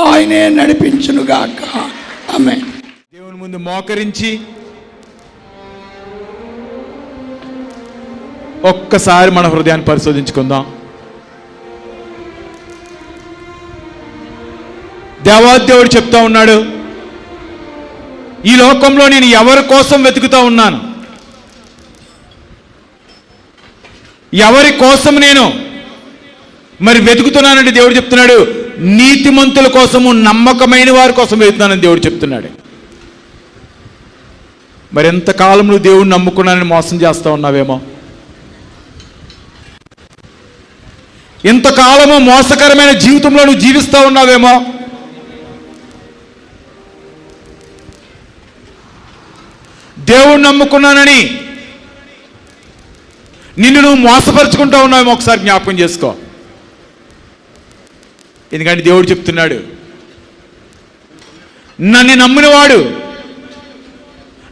ఆయనే నడిపించునుగాక. ఆమేన్. దేవుని ముందు మోకరించి ఒక్కసారి మన హృదయాన్ని పరిశోధించుకుందాం. దేవాదేవుడు చెప్తా ఉన్నాడు, ఈ లోకంలో నేను ఎవరి కోసం వెతుకుతా ఉన్నాను, ఎవరి కోసం నేను మరి వెతుకుతున్నానంటే దేవుడు చెప్తున్నాడు, నీతిమంతుల కోసము, నమ్మకమైన వారి కోసం వెతుకుతున్నానని దేవుడు చెప్తున్నాడు. మరి ఎంతకాలం నువ్వు దేవుడిని నమ్ముకున్నానని మోసం చేస్తా ఉన్నావేమో, ఎంతకాలము మోసకరమైన జీవితంలో నువ్వు జీవిస్తూ ఉన్నావేమో. దేవుణ్ణి నమ్ముకున్నానని నిన్ను నువ్వు మోసపరుచుకుంటూ ఉన్నావేమో, ఒకసారి జ్ఞాపకం చేసుకో. ఎందుకంటే దేవుడు చెప్తున్నాడు, నన్ను నమ్మినవాడు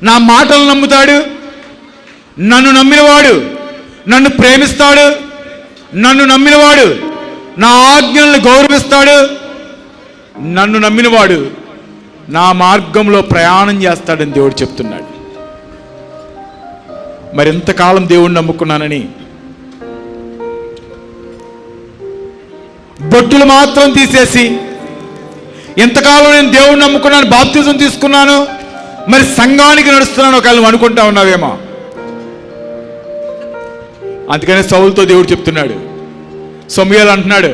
నా మాటలు నమ్ముతాడు, నన్ను నమ్మినవాడు నన్ను ప్రేమిస్తాడు, నన్ను నమ్మినవాడు నా ఆజ్ఞలను గౌరవిస్తాడు, నన్ను నమ్మినవాడు నా మార్గంలో ప్రయాణం చేస్తాడని దేవుడు చెప్తున్నాడు. మరింతకాలం దేవుణ్ణి నమ్ముకున్నానని బొట్టులు మాత్రం తీసేసి, ఎంతకాలం నేను దేవుణ్ణి నమ్ముకున్నాను, బాప్తిజం తీసుకున్నాను, మరి సంఘానికి నడుస్తున్నాను ఒకవేళ నువ్వు అనుకుంటా ఉన్నావేమో. అందుకనే సౌలుతో దేవుడు చెప్తున్నాడు, సమూయేలు అంటున్నాడు,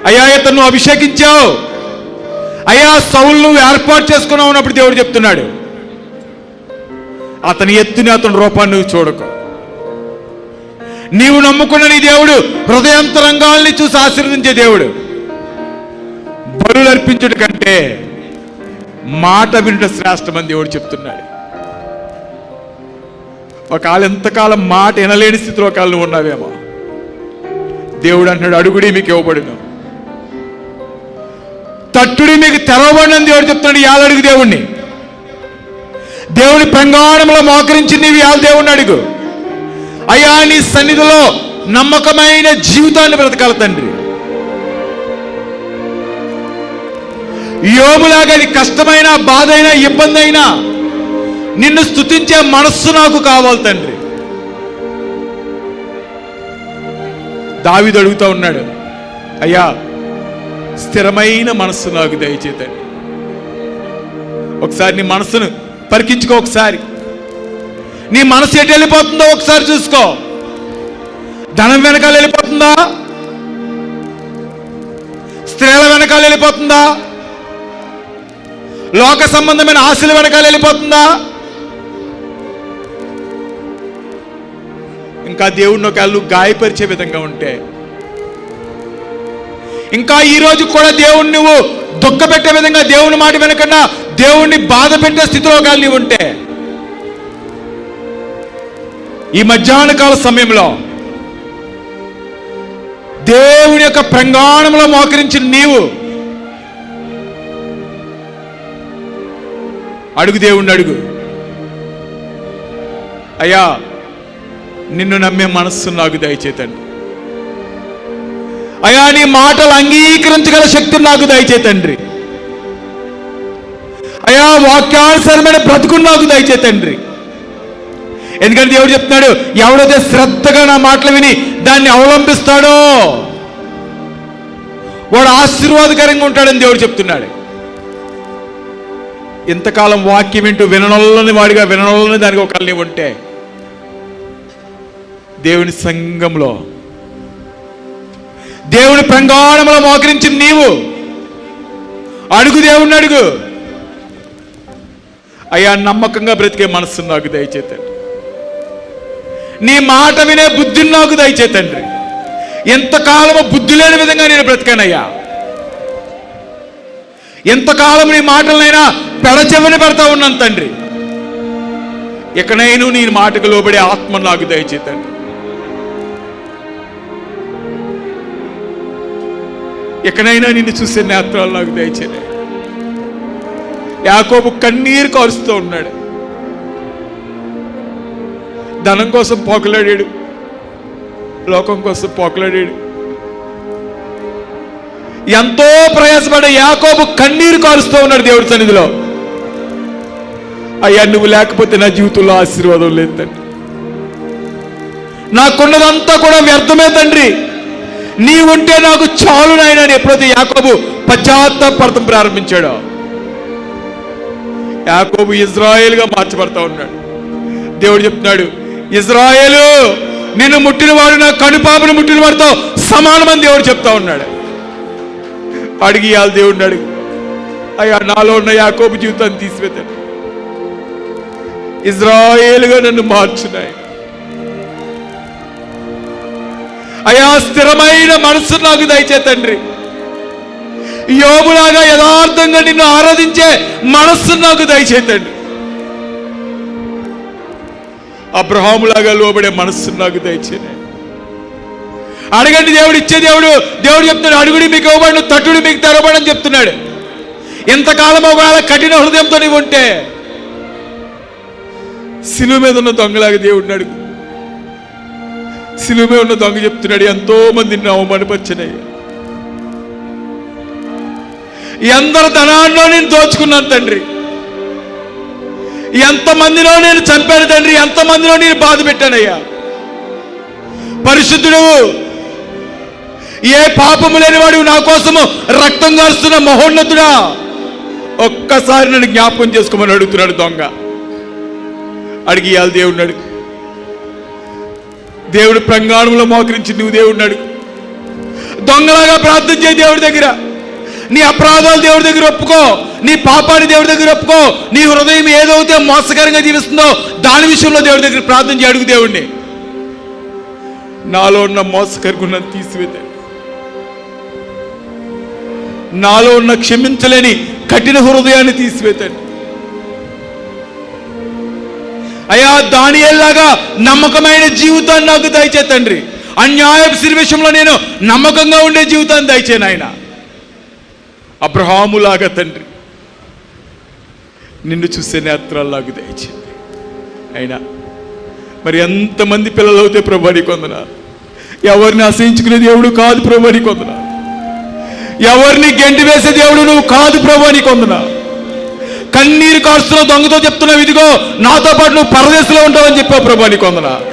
అయ్యా ఇతను నువ్వు అభిషేకించావు, అయ్యా సౌలు నువ్వు ఏర్పాటు చేసుకున్నావు అన్నప్పుడు దేవుడు చెప్తున్నాడు, అతని ఎత్తుని అతని రూపాన్ని నువ్వు చూడకు. నీవు నమ్ముకున్న నీ దేవుడు హృదయాంతరంగాల్ని చూసి ఆశీర్వదించే దేవుడు. బలులు అర్పించుట కంటే మాట వినుట శ్రేష్టమని దేవుడు చెప్తున్నాడు. ఒకవేళ ఎంతకాలం మాట వినలేని స్థితిలో ఒకవేళ నువ్వు ఉన్నావేమో, దేవుడు అంటున్నాడు, అడుగుడి మీకు ఇవ్వబడును, తట్టుడి మీకు తెరవబడినని దేవుడు చెప్తున్నాడు. యాళ్ళు అడుగు దేవుణ్ణి, దేవుని ప్రంగాణంలో మోకరించి నీవు యాళ్ళు దేవుణ్ణి అడుగు. అయ్యా నీ సన్నిధిలో నమ్మకమైన జీవితాన్ని బ్రతకాలి తండ్రి. యోబులాగా నీ కష్టమైన, బాధ అయినా, ఇబ్బంది అయినా నిన్ను స్తుతించే మనస్సు నాకు కావాలి తండ్రి. దావీదు అడుగుతా ఉన్నాడు, అయ్యా స్థిరమైన మనస్సు నాకు దయచేతండి. ఒకసారి నీ మనస్సును పరికించుకో, ఒకసారి నీ మనసు ఎటు వెళ్ళిపోతుందో ఒకసారి చూసుకో. ధనం వెనకాల వెళ్ళిపోతుందా? స్త్రీల వెనకాల వెళ్ళిపోతుందా? లోక సంబంధమైన ఆశల వెనకాల వెళ్ళిపోతుందా? ఇంకా దేవుడిని ఒకళ్ళు గాయపరిచే విధంగా ఉంటే, ఇంకా ఈరోజు కూడా దేవుణ్ణి నువ్వు దుఃఖపెట్టే విధంగా, దేవుని మాట వినకుండా దేవుణ్ణి బాధ పెట్టే స్థితిలో ఒకళ్ళు నీవు ఉంటే, ఈ మధ్యాహ్న కాల సమయంలో దేవుని యొక్క ప్రంగాణంలో మోకరించి నీవు అడుగు, దేవుణ్ణి అడుగు, అయ్యా నిన్ను నమ్మే మనస్సు నాకు దయచేతండి. అయ్యా నీ మాటలు అంగీకరించగల శక్తిని నాకు దయచేతండ్రి. అయ్యా వాక్యానుసరమైన బ్రతుకుని నాకు దయచేతండ్రి. ఎందుకంటే దేవుడు చెప్తున్నాడు, ఎవడైతే శ్రద్ధగా నా మాటలు విని దాన్ని అవలంబిస్తాడో వాడు ఆశీర్వాదకరంగా ఉంటాడని దేవుడు చెప్తున్నాడు. ఇంతకాలం వాక్యం వింటూ విననొల్లని వాడిగా, విననొల్లని దానికి ఒకళ్ళు నీవు ఉంటే, దేవుని సంఘంలో దేవుని ప్రంగాణంలో మోకరించి నీవు అడుగు, దేవుణ్ణి అడుగు, అయ్యా నమ్మకంగా బ్రతికే మనస్సు నాకు దయచేతండి. నీ మాట వినే బుద్ధిని నాకు దయచేతండ్రి. ఎంతకాలము బుద్ధి లేని విధంగా నేను బ్రతికానయ్యా, ఎంతకాలం నీ మాటలనైనా పెడచెవిని పెడతా ఉన్నాను తండ్రి. ఎక్కడైనా నీ మాటకు లోబడే ఆత్మ నాకు దయచేతండి. ఎక్కడైనా నిన్ను చూసే నేత్రాలు నాకు దయచేయండి. యాకోబు కన్నీరు కారుస్తూ ఉన్నాడు. ధనం కోసం పోకలాడాడు, లోకం కోసం పోకలాడాడు. ఎంతో ప్రయాసపడే యాకోబు కన్నీరు కారుస్తూ ఉన్నాడు దేవుడి సన్నిధిలో. అయ్యా నువ్వు లేకపోతే నా జీవితంలో ఆశీర్వాదం లేదు తండ్రి, నాకున్నదంతా కూడా వ్యర్థమే తండ్రి, నీ ఉంటే నాకు చాలు నాయనా అని ఎప్పుడైతే యాకోబు పశ్చాత్తాపడటం ప్రారంభించాడో, యాకోబు ఇజ్రాయేలుగా మార్చబడతా ఉన్నాడు. దేవుడు చెప్తున్నాడు, ఇజ్రాయేలు నిన్ను ముట్టినవాడు నా కనుపాపను ముట్టిన వాడితో సమానమని దేవుడు చెప్తా ఉన్నాడు. అడిగి ఇవాళ దేవుడిని అడుగు, అయ్యా నాలో ఉన్న యాకోబు జీవితాన్ని తీసివేతాడు, ఇజ్రాయేలుగా నన్ను మార్చున్నాయి. అయ్యా స్థిరమైన మనస్సు నాకు దయచేతండ్రి. యోబులాగా యథార్థంగా నిన్ను ఆరాధించే మనస్సు నాకు దయచేతండి. అబ్రహాములాగా లోబడే మనస్సు నాకు దయచేయండి. అడగండి, దేవుడు ఇచ్చే దేవుడు. దేవుడు చెప్తున్నాడు, అడుగుడి మీకు ఇవ్వబడును, తట్టుడి మీకు తెరవబడని చెప్తున్నాడు. ఎంతకాలం ఒకవేళ కఠిన హృదయంతో నీవు ఉంటే, సిలువ మీద ఉన్న దొంగలాగా దేవుడిని అడుగు. సిలువ మీద ఉన్న దొంగ చెప్తున్నాడు, ఎంతో మంది నిన్ను అవమానపరిచినయ్యా, ఎందరు ధనాల్లో నేను దోచుకున్నాను తండ్రి, ఎంతమందిలో నేను చంపాను తండ్రి, ఎంతమందిలో నేను బాధ పెట్టానయ్యా. పరిశుద్ధుడు, ఏ పాపము లేనివాడు నా కోసము రక్తం గారుస్తున్న మహోన్నతుడా, ఒక్కసారి నన్ను జ్ఞాపకం చేసుకోమని అడుగుతున్నాడు దొంగ. అడిగి ఇవాళ దేవుడిని అడుగు. దేవుడు ప్రాంగణంలో మోకరించి నువ్వు దేవుడిని అడుగు. దొంగలాగా ప్రార్థన చేయి దేవుడి దగ్గర. నీ అపరాధాలు దేవుడి దగ్గర ఒప్పుకో, నీ పాపాన్ని దేవుడి దగ్గర ఒప్పుకో. నీ హృదయం ఏదైతే మోసకరంగా జీవిస్తుందో దాని విషయంలో దేవుడి దగ్గర ప్రార్థన చేయి. అడుగు దేవుడిని, నాలో ఉన్న మోసకరగుణం తీసివేత, నాలో ఉన్న క్షమించలేని కఠిన హృదయాన్ని తీసివేతండి అయ్యా. దానియేలులాగా నమ్మకమైన జీవితాన్ని నాకు దయచే తండ్రి. అన్యాయపు సిరి విషయంలో నేను నమ్మకంగా ఉండే జీవితాన్ని దయచేను ఆయన. అబ్రహాములాగా తండ్రి నిన్ను చూసే నేత్రాల్లాగా దయచేయండి అయినా. మరి ఎంతమంది పిల్లలు అవుతే ప్రభు నీకు వందనాలు. ఎవరిని అసహించుకునే దేవుడు కాదు ప్రభు నీకు వందనాలు. ఎవరిని గెంటి వేసే దేవుడు నువ్వు కాదు ప్రభు నీకు వందనాలు. కన్నీరు కారుస్తున్న దొంగతో చెప్తున్నావు, ఇదిగో నాతో పాటు నువ్వు పరదేశంలో ఉంటావని చెప్పావు ప్రభు నీకు వందనాలు.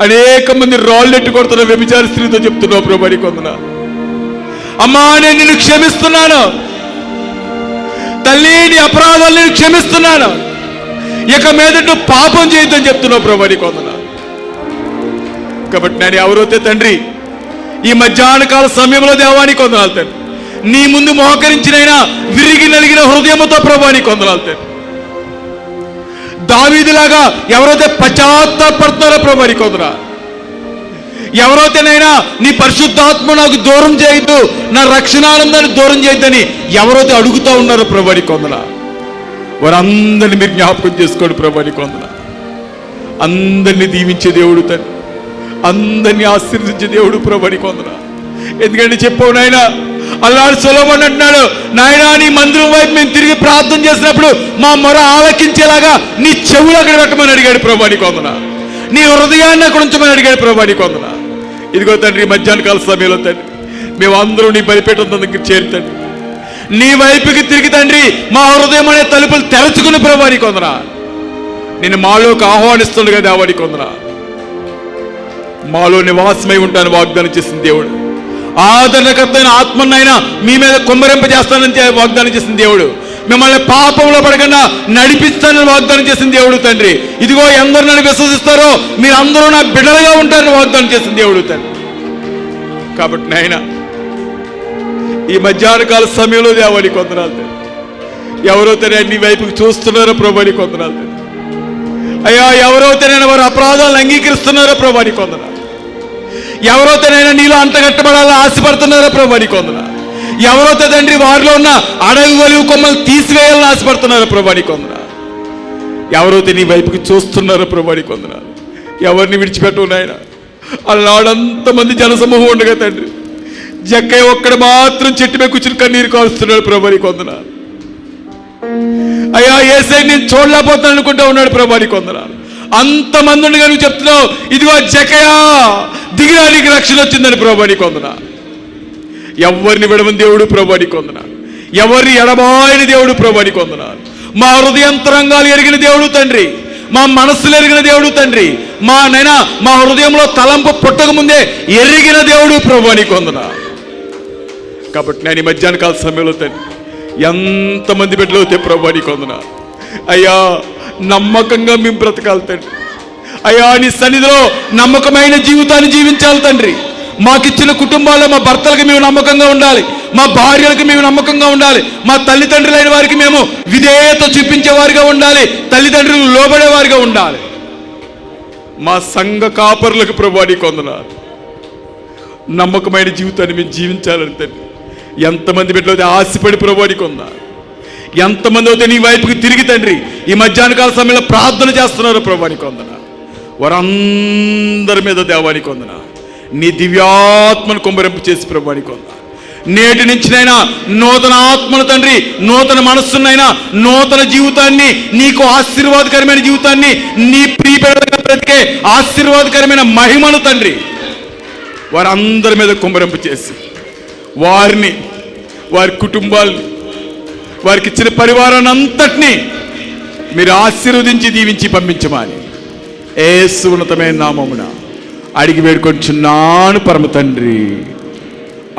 అనేక మంది రాళ్ళెట్టు కొడుతున్న వ్యభిచార స్త్రీతో చెప్తున్నావు ప్రభు నీకు వందనాలు. అమ్మా, నేను నిన్ను క్షమిస్తున్నాను తల్లి, నీ అపరాధాలు నేను క్షమిస్తున్నాను, ఇక మీద నువ్వు పాపం చేయొద్దని చెప్తున్నావు ప్రభు నీకు వందనాలు. కాబట్టి నేను ఎవరైతే తండ్రి ఈ మధ్యాహ్న కాల సమయంలో దేవానికి వందనాలు తండ్రి, నీ ముందు మోకరించినైనా విరిగి నలిగిన హృదయముతో ప్రభు నీకు వందనాలు తండ్రి. దావీదులాగా ఎవరైతే పశ్చాత్తాపడుతున్నారో ప్రభు నీకు వందనాలు. ఎవరైతేనైనా నీ పరిశుద్ధాత్మ నాకు దూరం చేయొద్దు, నా రక్షణానందాన్ని దూరం చేయొద్దని ఎవరైతే అడుగుతూ ఉన్నారో ప్రభు నీకు వందనాలు. వారందరినీ మీరు జ్ఞాపకం చేసుకోండి ప్రభు నీకు వందనాలు. అందరినీ దీవించే దేవుడు తండ్రి, అందరినీ ఆశీర్వదించే దేవుడు ప్రభు నీకు వందనాలు. ఎందుకంటే చెప్పావు నాయన, అల్లాడు సొలొమోను అంటున్నాడు, నాయనా నీ మందిరం వైపు మేము తిరిగి ప్రార్థన చేసినప్పుడు మా మొర ఆలకించేలాగా నీ చెవులు అక్కడ పెట్టమని అడిగాడు ప్రభు నీకు వందనాలు. నీ హృదయాన్ని అక్కడ ఉంచమని అడిగాడు ప్రభు నీకు వందనాలు. ఇదిగో తండ్రి మధ్యాహ్న కాల సమయంలో తండ్రి మేము అందరూ నీ బలిపీఠం దగ్గర చేరుతండి, నీ వైపుకి తిరిగి తండ్రి మా హృదయం అనే తలుపులు తెరచుకుని ప్రభు నీకు వందనాలు. నేను మాలోకి ఆహ్వానిస్తుండగా దేవా నీకు వందనాలు. మాలో నివాసమై ఉంటాను వాగ్దానం చేసిన దేవుడు, ఆదరణకర్త అయిన ఆత్మనైనా మీ మీద కుమ్మరింపజేస్తానని వాగ్దానం చేసిన దేవుడు, మిమ్మల్ని పాపంలో పడకుండా నడిపిస్తానని వాగ్దానం చేసిన దేవుడు తండ్రి. ఇదిగో ఎందరు నన్ను విశ్వసిస్తారో మీరు అందరూ నా బిడ్డలుగా ఉంటారని వాగ్దానం చేసిన దేవుడు తండ్రి. కాబట్టి నాయన ఈ మధ్యాహ్న కాల సమయంలో దేవానికి వందనాలు తండ్రి. ఎవరైతే నీ వైపుకి చూస్తున్నారో ప్రభానికి వందనాలు తండ్రి. అయ్యా, ఎవరైతేనైనా వారు అపరాధాలను అంగీకరిస్తున్నారో ప్రభానికి వందనాలు. ఎవరైతేనైనా నీలో అంటగట్టబడాలని ఆశపడుతున్నారో ప్రభానికి వందనాలు. ఎవరైతే తండ్రి వారిలో ఉన్న అడవి వలువు కొమ్మలు తీసివేయాలని ఆశపడుతున్నారో ప్రభానికి వందనాలు. ఎవరైతే నీ వైపుకి చూస్తున్నారో ప్రభానికి వందనాలు. ఎవరిని విడిచిపెట్టవు నాయన. అల్లాడంతమంది జనసమూహం ఉండగా తండ్రి జక్కయ్య ఒక్కడ మాత్రం చెట్టు మీద కూర్చుని కన్నీరు కారుస్తున్నాడు ప్రభానికి వందనాలు. అయ్యా, యేసయ్య నేను చూడలేకపోతాను అనుకుంటా ఉన్నాడు ప్రభానికి వందనాలు. అంతమంది ఉండగా నువ్వు చెప్తున్నావు, ఇదిగో జక్కయ్య దిగిరా నీకు రక్షణ వచ్చిందని ప్రభానికి వందనాలు. ఎవరిని విడవని దేవుడు ప్రభానికి వందనాలు. ఎవరిని ఎడబాయని దేవుడు ప్రభానికి వందనాలు. మా హృదయంతరంగాలు ఎరిగిన దేవుడు తండ్రి, మా మనస్సులు ఎరిగిన దేవుడు తండ్రి, మా హృదయంలో తలంపు పుట్టక ముందే ఎరిగిన దేవుడు ప్రభానికి వందనాలు. కాబట్టి నేను ఈ మధ్యాహ్న కాల సమయంలో తండ్రి ఎంతమంది బిడ్డలు అవుతే ప్రభానికి వందనాలు. అయ్యా, నమ్మకంగా మేము బ్రతకాలి తండ్రి. అయ్యా, నీ సన్నిధిలో నమ్మకమైన జీవితాన్ని జీవించాలి తండ్రి. మాకిచ్చిన కుటుంబాల్లో మా భర్తలకు మేము నమ్మకంగా ఉండాలి, మా భార్యలకు మేము నమ్మకంగా ఉండాలి, మా తల్లిదండ్రులైన వారికి మేము విధేయత చూపించేవారిగా ఉండాలి, తల్లిదండ్రులు లోబడేవారిగా ఉండాలి. మా సంఘ కాపరులకు ప్రభానికి వందనాలు. నమ్మకమైన జీవితాన్ని మేము జీవించాలని తండ్రి. ఎంతమంది బిడ్డలు ఆశపడి ప్రభానికి వందనాలు. ఎంతమంది అయితే నీ వైపుకి తిరిగి తండ్రి ఈ మధ్యాహ్న కాల సమయంలో ప్రార్థన చేస్తున్నారు ప్రభానికి వందనాలు. వారందరి మీద దేవానికి వందనాలు. నీ దివ్యాత్మను కుమ్మరింపు చేసి ప్రభానికి వందనాలు. నేటి నుంచినైనా నూతన ఆత్మను తండ్రి, నూతన మనస్సునైనా, నూతన జీవితాన్ని, నీకు ఆశీర్వాదకరమైన జీవితాన్ని, నీ ప్రియపేదగా బ్రతికే ఆశీర్వాదకరమైన మహిమను తండ్రి వారందరి మీద కుమ్మరింపు చేసి వారిని, వారి కుటుంబాల్ని, వారికి ఇచ్చిన పరివారాన్ని అంతటినీ మీరు ఆశీర్వదించి దీవించి పంపించమని యేసు ఉన్నతమైన నామమున అడిగి వేడుకొంచున్నాను పరమ తండ్రి.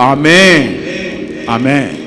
ఆమేన్. ఆమేన్.